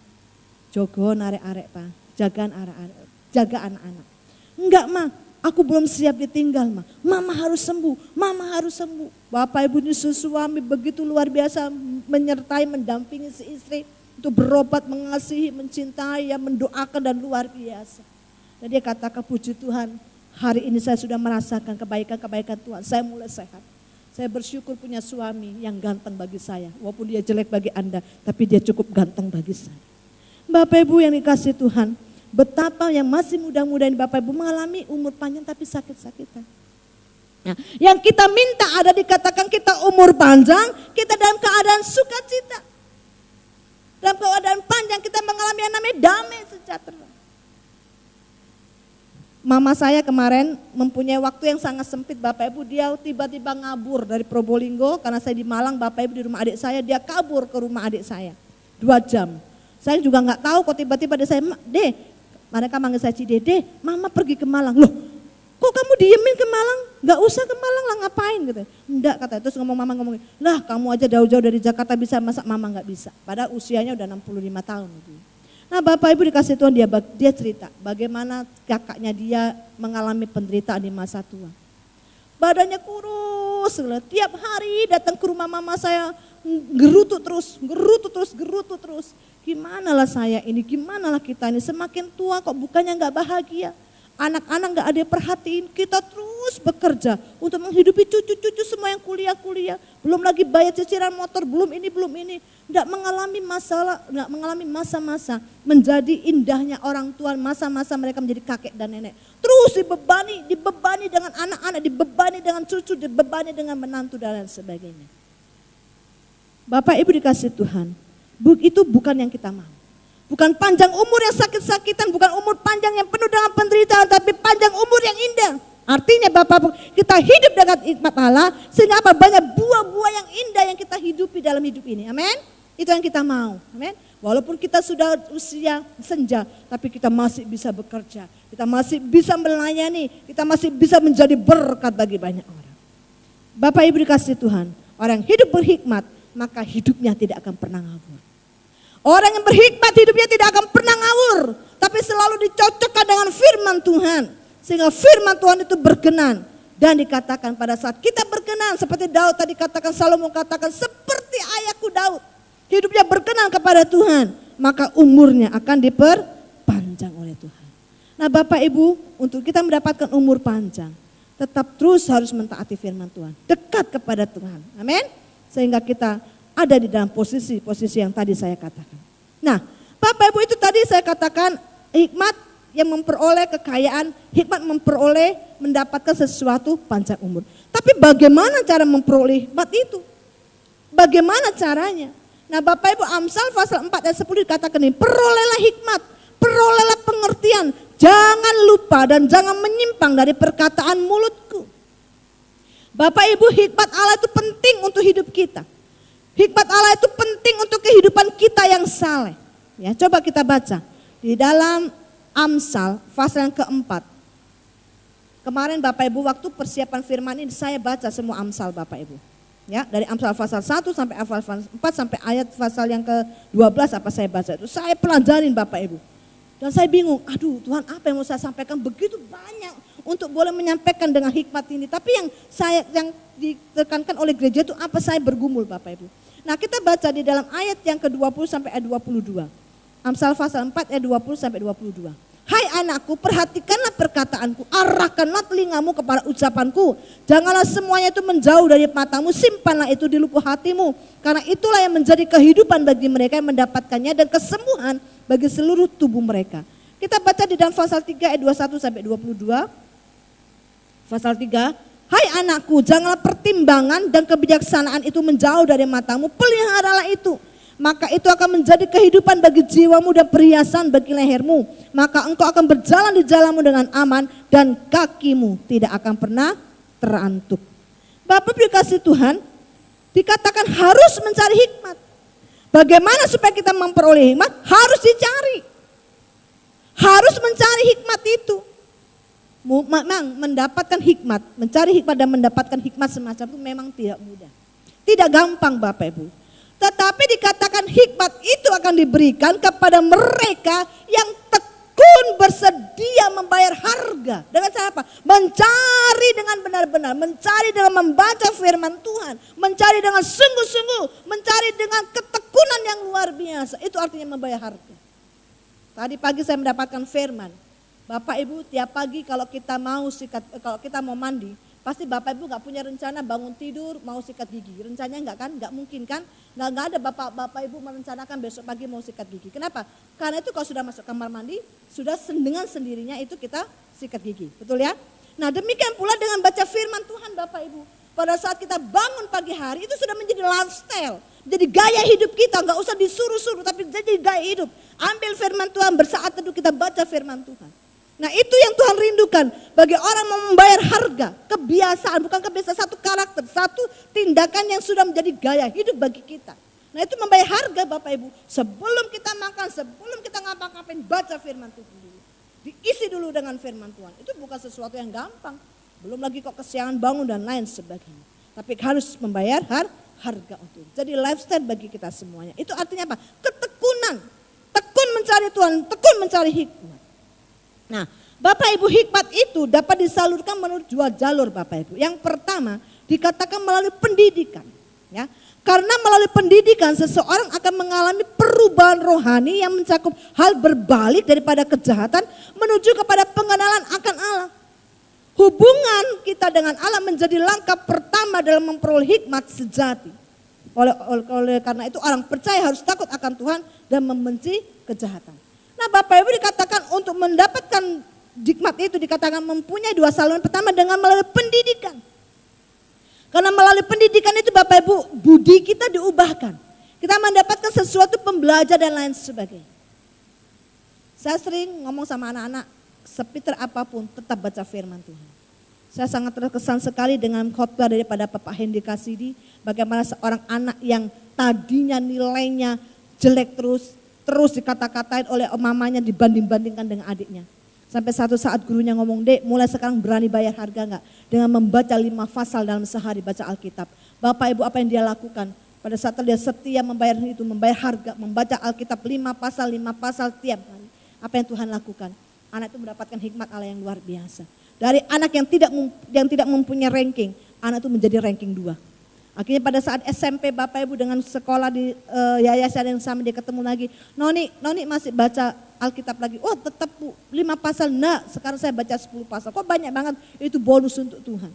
jogo arek-arek Pak, jaga anak-anak. Enggak Ma, aku belum siap ditinggal Ma, Mama harus sembuh. Bapak Ibu ini suami begitu luar biasa menyertai, mendampingi si istri untuk berobat, mengasihi, mencintai, mendoakan dan luar biasa. Dan dia katakan, puji Tuhan, hari ini saya sudah merasakan kebaikan-kebaikan Tuhan, saya mulai sehat. Saya bersyukur punya suami yang ganteng bagi saya, walaupun dia jelek bagi Anda, tapi dia cukup ganteng bagi saya. Bapak Ibu yang dikasih Tuhan, betapa yang masih muda-muda ini Bapak Ibu mengalami umur panjang tapi sakit-sakitan. Nah, yang kita minta ada dikatakan kita umur panjang, kita dalam keadaan sukacita. Dalam keadaan panjang kita mengalami yang namanya damai sejahtera. Mama saya kemarin mempunyai waktu yang sangat sempit Bapak Ibu, dia tiba-tiba ngabur dari Probolinggo, karena saya di Malang, Bapak Ibu di rumah adik saya, dia kabur ke rumah adik saya 2 jam. Saya juga nggak tahu kok tiba-tiba dia saya, Deh, mereka manggil saya Cidede, Mama pergi ke Malang. Loh, kok kamu diemin ke Malang? Nggak usah ke Malang lah, ngapain gitu. Enggak kata, terus Mama ngomongin, lah kamu aja jauh-jauh dari Jakarta bisa, masa Mama nggak bisa. Padahal usianya udah 65 tahun. Nah Bapak Ibu dikasih Tuhan, dia cerita bagaimana kakaknya dia mengalami penderitaan di masa tua. Badannya kurus, tiap hari datang ke rumah mama saya gerutu terus. Gimana lah saya ini, gimana lah kita ini, semakin tua kok bukannya gak bahagia. Anak-anak gak ada yang perhatiin, kita terus bekerja untuk menghidupi cucu-cucu semua yang kuliah-kuliah. Belum lagi bayar cicilan motor, belum ini. Nggak mengalami masalah, nggak mengalami masa-masa menjadi indahnya orang tua, masa-masa mereka menjadi kakek dan nenek. Terus dibebani dengan anak-anak, dibebani dengan cucu, dibebani dengan menantu dan lain sebagainya. Bapak Ibu dikasih Tuhan, itu bukan yang kita mau. Bukan panjang umur yang sakit-sakitan, bukan umur panjang yang penuh dengan penderitaan, tapi panjang umur yang indah. Artinya Bapak Ibu, kita hidup dengan hikmat Allah, sehingga apa? Banyak buah-buah yang indah yang kita hidupi dalam hidup ini. Amin. Itu yang kita mau. Amin. Walaupun kita sudah usia senja, tapi kita masih bisa bekerja. Kita masih bisa melayani, kita masih bisa menjadi berkat bagi banyak orang. Bapak Ibu dikasih Tuhan, orang yang hidup berhikmat, maka hidupnya tidak akan pernah ngawur. Orang yang berhikmat hidupnya tidak akan pernah ngawur, tapi selalu dicocokkan dengan firman Tuhan. Sehingga firman Tuhan itu berkenan. Dan dikatakan pada saat kita berkenan, seperti Daud tadi katakan, Salomo katakan, seperti ayahku Daud. Hidupnya berkenan kepada Tuhan, maka umurnya akan diperpanjang oleh Tuhan. Nah Bapak Ibu, untuk kita mendapatkan umur panjang, tetap terus harus mentaati firman Tuhan. Dekat kepada Tuhan. Amin. Sehingga kita ada di dalam posisi yang tadi saya katakan. Nah, Bapak Ibu itu tadi saya katakan hikmat yang memperoleh kekayaan, hikmat memperoleh mendapatkan sesuatu panjang umur. Tapi bagaimana cara memperoleh hikmat itu? Bagaimana caranya? Nah Bapak Ibu, Amsal pasal 4 ayat 10 dikatakan ini, perolehlah hikmat, perolehlah pengertian, jangan lupa dan jangan menyimpang dari perkataan mulutku. Bapak Ibu, hikmat Allah itu penting untuk hidup kita. Hikmat Allah itu penting untuk kehidupan kita yang saleh. Ya, coba kita baca di dalam Amsal pasal yang keempat. Kemarin Bapak Ibu waktu persiapan firman ini saya baca semua Amsal Bapak Ibu. Ya, dari Amsal pasal 1 sampai pasal 4 sampai ayat pasal yang ke-12 apa saya baca itu. Saya pelajarin Bapak Ibu. Dan saya bingung, aduh Tuhan apa yang mau saya sampaikan, begitu banyak untuk boleh menyampaikan dengan hikmat ini. Tapi yang ditekankan oleh gereja itu apa, saya bergumul Bapak Ibu. Nah kita baca di dalam ayat yang ke-20 sampai ayat 22. Amsal pasal 4 ayat 20 sampai 22. Hai anakku, perhatikanlah perkataanku, arahkanlah telingamu kepada ucapanku. Janganlah semuanya itu menjauh dari matamu, simpanlah itu di lubuk hatimu. Karena itulah yang menjadi kehidupan bagi mereka yang mendapatkannya dan kesembuhan bagi seluruh tubuh mereka. Kita baca di dalam pasal 3 ayat 21 sampai 22. Pasal 3, hai anakku, janganlah pertimbangan dan kebijaksanaan itu menjauh dari matamu, peliharalah itu. Maka itu akan menjadi kehidupan bagi jiwamu dan perhiasan bagi lehermu. Maka engkau akan berjalan di jalanmu dengan aman dan kakimu tidak akan pernah terantuk. Bapak dikasih Tuhan, dikatakan harus mencari hikmat. Bagaimana supaya kita memperoleh hikmat? Harus dicari. Harus mencari hikmat itu. Memang mendapatkan hikmat, mencari hikmat dan mendapatkan hikmat semacam itu memang tidak mudah. Tidak gampang Bapak Ibu. Tetapi dikatakan hikmat itu akan diberikan kepada mereka yang tekun bersedia membayar harga. Dengan cara apa? Mencari dengan benar-benar, mencari dengan membaca firman Tuhan, mencari dengan sungguh-sungguh, mencari dengan ketekunan yang luar biasa. Itu artinya membayar harga. Tadi pagi saya mendapatkan firman. Bapak Ibu tiap pagi kalau kita mau mandi, pasti Bapak Ibu gak punya rencana bangun tidur mau sikat gigi. Rencananya enggak kan? Enggak mungkin kan? Enggak ada Bapak Ibu merencanakan besok pagi mau sikat gigi. Kenapa? Karena itu kalau sudah masuk kamar mandi, sudah dengan sendirinya itu kita sikat gigi. Betul ya? Nah demikian pula dengan baca firman Tuhan Bapak Ibu. Pada saat kita bangun pagi hari itu sudah menjadi lifestyle. Jadi gaya hidup kita, gak usah disuruh-suruh tapi jadi gaya hidup. Ambil firman Tuhan, bersaat teduh kita baca firman Tuhan. Nah itu yang Tuhan rindukan bagi orang mau membayar harga, kebiasaan, bukan kebiasaan, satu karakter, satu tindakan yang sudah menjadi gaya hidup bagi kita. Nah itu membayar harga Bapak Ibu, sebelum kita makan, sebelum kita ngapa-ngapain, baca firman Tuhan dulu. Diisi dulu dengan firman Tuhan, itu bukan sesuatu yang gampang. Belum lagi kok kesiangan bangun dan lain sebagainya. Tapi harus membayar harga untuk itu. Jadi lifestyle bagi kita semuanya. Itu artinya apa? Ketekunan, tekun mencari Tuhan, tekun mencari hikmat. Nah, Bapak Ibu hikmat itu dapat disalurkan menurut dua jalur Bapak Ibu. Yang pertama dikatakan melalui pendidikan. Ya, karena melalui pendidikan seseorang akan mengalami perubahan rohani yang mencakup hal berbalik daripada kejahatan menuju kepada pengenalan akan Allah. Hubungan kita dengan Allah menjadi langkah pertama dalam memperoleh hikmat sejati. Oleh karena itu orang percaya harus takut akan Tuhan dan membenci kejahatan. Nah Bapak Ibu dikatakan untuk mendapatkan hikmat itu dikatakan mempunyai dua saluran. Pertama dengan melalui pendidikan. Karena melalui pendidikan itu Bapak Ibu budi kita diubahkan. Kita mendapatkan sesuatu pembelajar dan lain sebagainya. Saya sering ngomong sama anak-anak, sepintar apapun tetap baca firman Tuhan. Saya sangat terkesan sekali dengan khotbah daripada Bapak Hendy Kasidi. Bagaimana seorang anak yang tadinya nilainya jelek terus dikata-katain oleh mamanya dibanding-bandingkan dengan adiknya. Sampai satu saat gurunya ngomong, "Dek, mulai sekarang berani bayar harga enggak? Dengan membaca 5 pasal dalam sehari baca Alkitab." Bapak Ibu apa yang dia lakukan? Pada saat dia setia membayar itu, membayar harga, membaca Alkitab 5 pasal tiap hari. Apa yang Tuhan lakukan? Anak itu mendapatkan hikmat Allah yang luar biasa. Dari anak yang tidak mempunyai ranking, anak itu menjadi ranking 2. Akhirnya pada saat SMP Bapak Ibu dengan sekolah di yayasan yang sama dia ketemu lagi. Noni masih baca Alkitab lagi. Oh tetap Bu, 5 pasal. Nah sekarang saya baca 10 pasal. Kok banyak banget? Itu bonus untuk Tuhan.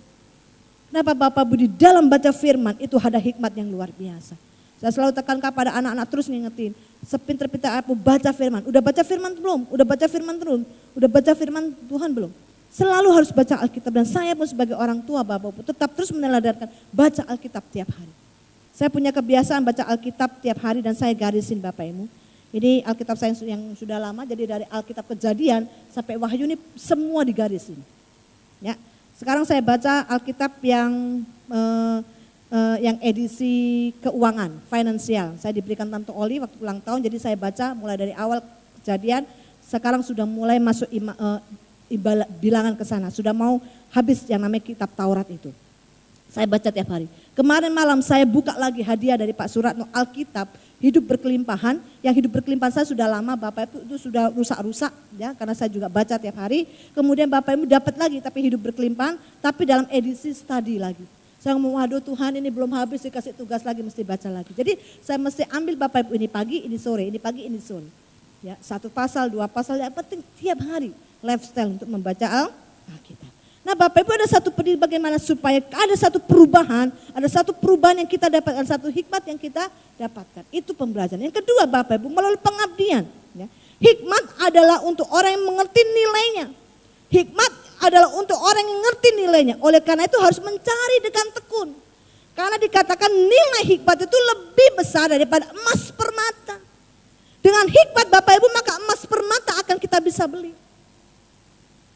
Kenapa Bapak Ibu di dalam baca firman itu ada hikmat yang luar biasa. Saya selalu tekankan pada anak-anak terus ngingetin. Sepintar-pintar apa baca firman. Udah baca firman belum? Udah baca firman belum? Udah baca firman Tuhan belum? Selalu harus baca Alkitab dan saya pun sebagai orang tua Bapak Ibu tetap terus meneladankan baca Alkitab tiap hari. Saya punya kebiasaan baca Alkitab tiap hari dan saya garisin Bapak Ibu. Ini Alkitab saya yang sudah lama jadi dari Alkitab Kejadian sampai Wahyu ini semua digarisin. Ya. Sekarang saya baca Alkitab yang edisi keuangan, finansial. Saya diberikan Tante Oli waktu ulang tahun jadi saya baca mulai dari awal Kejadian sekarang sudah mulai masuk bilangan ke sana, sudah mau habis yang namanya kitab Taurat itu. Saya baca tiap hari. Kemarin malam saya buka lagi hadiah dari Pak Suratno Alkitab Hidup Berkelimpahan. Yang Hidup Berkelimpahan saya sudah lama Bapak itu sudah rusak-rusak ya karena saya juga baca tiap hari. Kemudian Bapak Ibu dapat lagi tapi Hidup Berkelimpahan tapi dalam edisi study lagi. Saya ngomong waduh Tuhan ini belum habis dikasih tugas lagi mesti baca lagi. Jadi saya mesti ambil Bapak Ibu ini pagi, ini sore, ini pagi, ini sore. Ya, 1 pasal, 2 pasal yang penting tiap hari. Lifestyle untuk membaca Alkitab. Nah Bapak Ibu ada satu pendidik bagaimana supaya ada satu perubahan yang kita dapatkan, satu hikmat yang kita dapatkan. Itu pembelajaran. Yang kedua Bapak Ibu melalui pengabdian. Ya. Hikmat adalah untuk orang yang mengerti nilainya. Hikmat adalah untuk orang yang mengerti nilainya. Oleh karena itu harus mencari dengan tekun. Karena dikatakan nilai hikmat itu lebih besar daripada emas permata. Dengan hikmat Bapak Ibu maka emas permata akan kita bisa beli.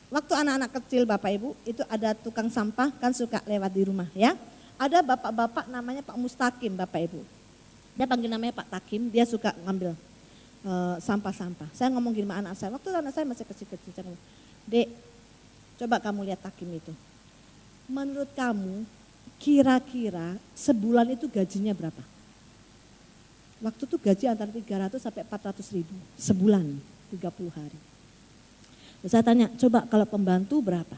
Waktu anak-anak kecil Bapak Ibu itu ada tukang sampah kan suka lewat di rumah ya. Ada bapak-bapak namanya Pak Mustakim Bapak Ibu. Dia panggil namanya Pak Takim, dia suka ngambil sampah-sampah. Saya ngomong gini sama anak saya, waktu anak saya masih kecil-kecil. Saya ngomong, Dek Coba kamu lihat Takim itu. Menurut kamu kira-kira sebulan itu gajinya berapa? Waktu itu gaji antara 300 sampai 400 ribu sebulan, 30 hari. Terus saya tanya, coba kalau pembantu berapa?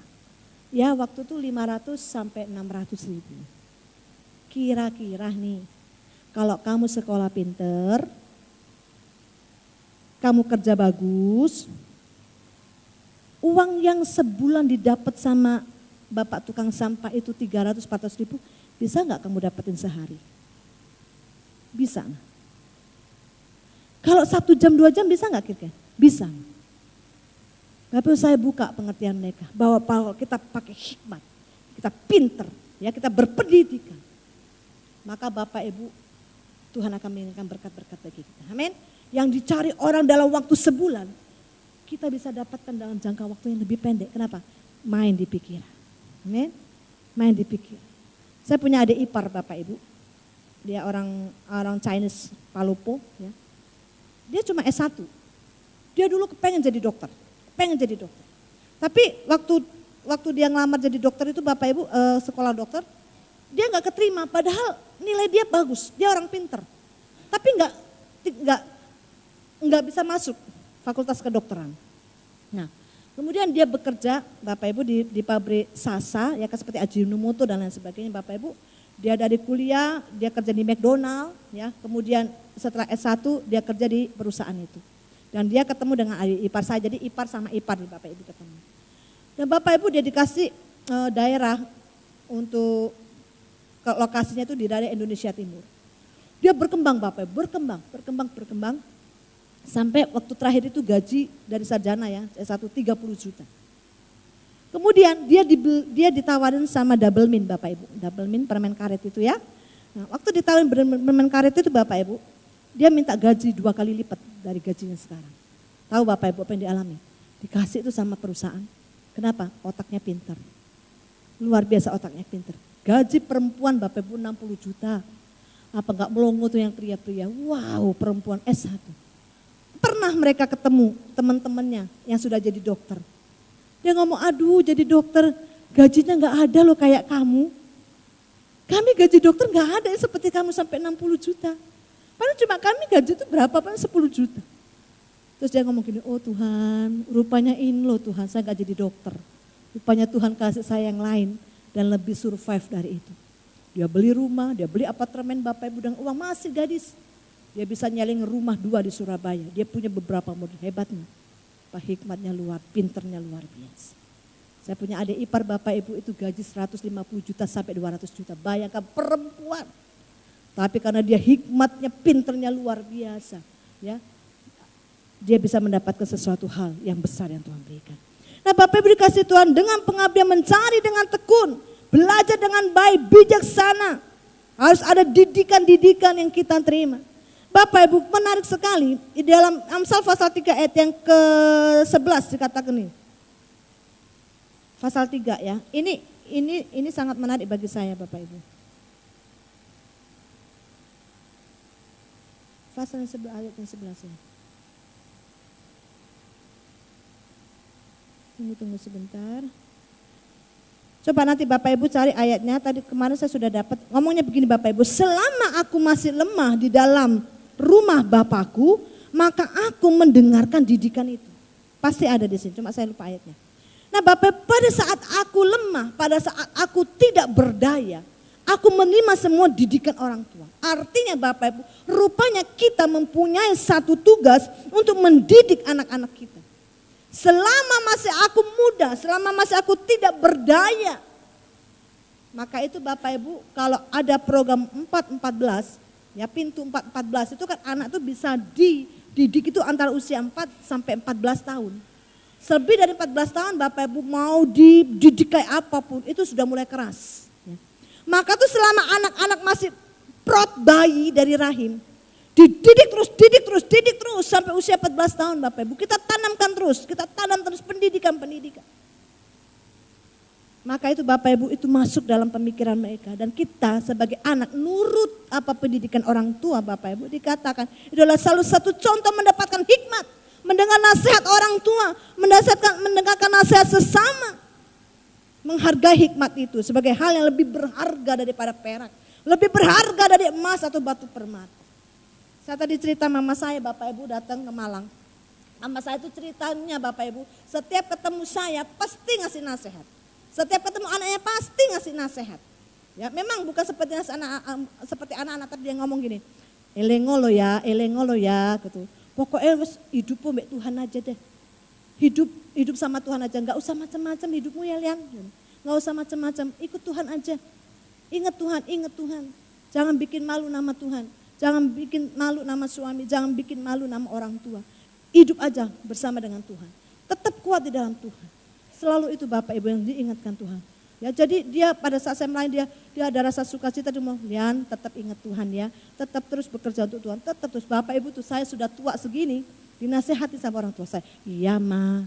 Ya waktu itu 500 sampai 600 ribu. Kira-kira nih, kalau kamu sekolah pinter, kamu kerja bagus, uang yang sebulan didapat sama bapak tukang sampah itu 300-400 ribu, bisa nggak kamu dapetin sehari? Bisa. Kalau 1 jam 2 jam bisa nggak kira-kira? Bisa. Tapi saya buka pengertian mereka bahwa kalau kita pakai hikmat, kita pinter, ya kita berpendidikan, maka Bapak Ibu Tuhan akan mengirimkan berkat-berkat bagi kita. Amin. Yang dicari orang dalam waktu sebulan, kita bisa dapatkan dalam jangka waktu yang lebih pendek. Kenapa? Main di pikiran. Amin. Main di pikiran. Saya punya adik ipar Bapak Ibu. Dia orang Chinese Palupo. Ya. Dia cuma S1. Dia dulu pengen jadi dokter. Tapi waktu dia ngelamar jadi dokter itu Bapak Ibu sekolah dokter, dia nggak keterima. Padahal nilai dia bagus. Dia orang pinter. Tapi nggak bisa masuk fakultas kedokteran. Nah, kemudian dia bekerja Bapak Ibu di pabrik Sasa, ya seperti Ajinomoto dan lain sebagainya Bapak Ibu. Dia dari kuliah, dia kerja di McDonald, ya. Kemudian setelah S1 dia kerja di perusahaan itu. Dan dia ketemu dengan adik ipar saya, jadi ipar sama ipar di Bapak Ibu ketemu. Dan Bapak Ibu dia dikasih daerah untuk lokasinya itu di daerah Indonesia Timur. Dia berkembang Bapak Ibu, berkembang. Sampai waktu terakhir itu gaji dari sarjana ya, S1 30 juta. Kemudian dia ditawarin sama Double Mint Bapak Ibu. Double Mint permen karet itu ya. Nah, waktu ditawarin permen karet itu Bapak Ibu, dia minta gaji 2 kali lipat dari gajinya sekarang. Tahu Bapak Ibu apa yang dialami? Dikasih itu sama perusahaan. Kenapa? Otaknya pintar. Luar biasa otaknya pintar. Gaji perempuan Bapak Ibu 60 juta. Apa enggak melongo tuh yang pria-pria. Wow, perempuan S1. Pernah mereka ketemu teman-temannya yang sudah jadi dokter. Dia ngomong, aduh jadi dokter gajinya enggak ada loh kayak kamu. Kami gaji dokter enggak ada seperti kamu sampai 60 juta. Padahal cuma kami gaji itu berapa? Paling 10 juta. Terus dia ngomong gini, oh Tuhan rupanya ini loh Tuhan saya gak jadi dokter. Rupanya Tuhan kasih saya yang lain dan lebih survive dari itu. Dia beli rumah, dia beli apartemen Bapak Ibu dengan uang masih gadis. Dia bisa nyeling rumah 2 di Surabaya. Dia punya beberapa model hebatnya. Pak hikmatnya luar, pinternya luar biasa. Saya punya adik ipar Bapak Ibu itu gaji 150 juta sampai 200 juta. Bayangkan perempuan. Tapi karena dia hikmatnya, pinternya luar biasa. Ya, dia bisa mendapatkan sesuatu hal yang besar yang Tuhan berikan. Nah Bapak Ibu dikasih Tuhan dengan pengabdian mencari dengan tekun. Belajar dengan baik, bijaksana. Harus ada didikan-didikan yang kita terima. Bapak Ibu menarik sekali. Di dalam Amsal pasal 3 ayat yang ke-11 dikatakan ini. Pasal 3 ya. Ini sangat menarik bagi saya Bapak Ibu. Pasal yang sebelah ayat yang 11 ya. Tunggu sebentar. Coba nanti Bapak Ibu cari ayatnya. Tadi kemarin saya sudah dapat. Ngomongnya begini Bapak Ibu. Selama aku masih lemah di dalam rumah Bapakku, maka aku mendengarkan didikan itu. Pasti ada di sini. Cuma saya lupa ayatnya. Nah Bapak Ibu, pada saat aku lemah, pada saat aku tidak berdaya, aku menerima semua didikan orang tua. Artinya Bapak Ibu, rupanya kita mempunyai satu tugas untuk mendidik anak-anak kita. Selama masih aku muda, selama masih aku tidak berdaya. Maka itu Bapak Ibu, kalau ada program 414, ya pintu 414 itu kan anak itu bisa dididik itu antara usia 4 sampai 14 tahun. Lebih dari 14 tahun Bapak Ibu mau dididik kayak apapun, itu sudah mulai keras. Maka tuh selama anak-anak masih prot bayi dari rahim, dididik terus sampai usia 14 tahun Bapak Ibu. Kita tanam terus pendidikan. Maka itu Bapak Ibu itu masuk dalam pemikiran mereka. Dan kita sebagai anak nurut apa pendidikan orang tua Bapak Ibu dikatakan. Itu adalah salah satu contoh mendapatkan hikmat. Mendengar nasihat orang tua, mendengarkan nasihat sesama. menghargai hikmat itu sebagai hal yang lebih berharga daripada perak. Lebih berharga dari emas atau batu permata. Saya tadi cerita mama saya, Bapak Ibu datang ke Malang. Mama saya itu ceritanya Bapak Ibu, setiap ketemu saya pasti ngasih nasihat. Setiap ketemu anaknya pasti ngasih nasihat. Ya, memang bukan seperti anak-anak tadi yang ngomong gini. Elengo lo ya gitu. Pokoknya hidup mbak Tuhan aja deh. Hidup sama Tuhan aja, nggak usah macam-macam hidupmu ya Lian. Nggak usah macam-macam, ikut Tuhan aja. Ingat Tuhan. Jangan bikin malu nama Tuhan. Jangan bikin malu nama suami, jangan bikin malu nama orang tua. Hidup aja bersama dengan Tuhan. Tetap kuat di dalam Tuhan. Selalu itu Bapak Ibu yang diingatkan Tuhan. Ya, jadi dia pada saat saya melayani dia ada rasa sukacita, dia mau, Lian tetap ingat Tuhan ya. Tetap terus bekerja untuk Tuhan, tetap terus. Bapak Ibu tuh saya sudah tua segini, dinasehati sama orang tua saya. Iya ma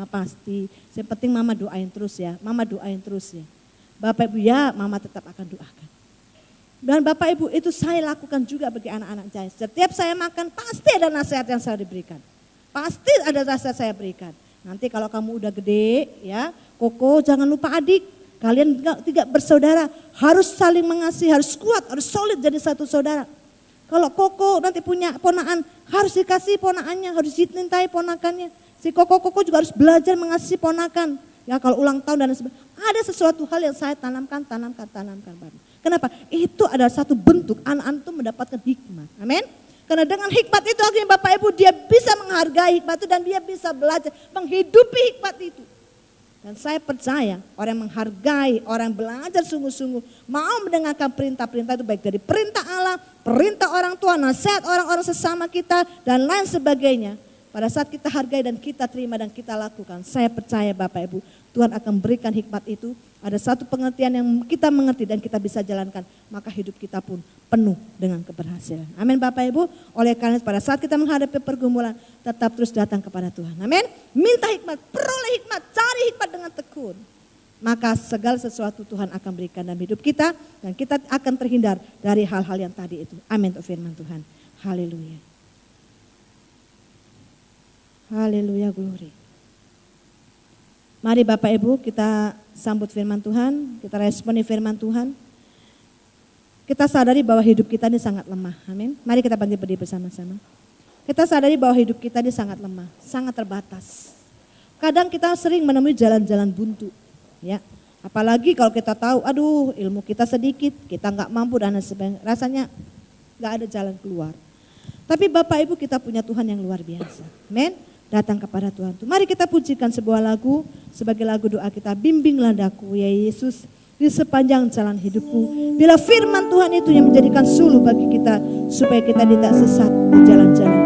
pasti. Yang penting mama doain terus ya, Bapak Ibu ya mama tetap akan doakan. Dan Bapak Ibu itu saya lakukan juga bagi anak-anak saya. Setiap saya makan pasti ada nasihat yang saya diberikan. Pasti ada nasihat saya berikan. Nanti kalau kamu udah gede ya, Koko jangan lupa adik. Kalian tiga bersaudara harus saling mengasihi, harus kuat, harus solid jadi satu saudara. Kalau Koko nanti punya ponaan, harus dikasih ponaannya, harus dicintai ponakannya. Si Koko juga harus belajar mengasihi ponakan. Ya kalau ulang tahun dan sebagainya. Ada sesuatu hal yang saya tanamkan. Kenapa? Itu adalah satu bentuk anak-anak itu mendapatkan hikmat. Amin. Karena dengan hikmat itu akhirnya Bapak Ibu dia bisa menghargai hikmat itu dan dia bisa belajar menghidupi hikmat itu. Dan saya percaya orang yang menghargai, orang yang belajar sungguh-sungguh mau mendengarkan perintah-perintah itu baik dari perintah Allah, perintah orang tua, nasihat orang-orang sesama kita dan lain sebagainya. Pada saat kita hargai dan kita terima dan kita lakukan, saya percaya Bapak Ibu Tuhan akan berikan hikmat itu. Ada satu pengertian yang kita mengerti dan kita bisa jalankan, maka hidup kita pun penuh dengan keberhasilan. Amin Bapak Ibu. Oleh karena pada saat kita menghadapi pergumulan, tetap terus datang kepada Tuhan. Amin. Minta hikmat, peroleh hikmat, cari hikmat dengan tekun. Maka segala sesuatu Tuhan akan berikan dalam hidup kita dan kita akan terhindar dari hal-hal yang tadi itu. Amin untuk firman Tuhan. Haleluya. Haleluya, glory. Mari Bapak Ibu kita sambut firman Tuhan, kita responi firman Tuhan. Kita sadari bahwa hidup kita ini sangat lemah, amin. Mari kita bangkit berdiri bersama-sama. Kita sadari bahwa hidup kita ini sangat lemah, sangat terbatas. Kadang kita sering menemui jalan-jalan buntu, ya. Apalagi kalau kita tahu, aduh ilmu kita sedikit, kita nggak mampu dan sebagainya. Rasanya nggak ada jalan keluar. Tapi Bapak Ibu kita punya Tuhan yang luar biasa, amin. Datang kepada Tuhan. Mari kita pujikan sebuah lagu sebagai lagu doa kita. Bimbinglah daku ya Yesus di sepanjang jalan hidupku. Bila firman Tuhan itu yang menjadikan suluh bagi kita supaya kita tidak sesat di jalan-jalan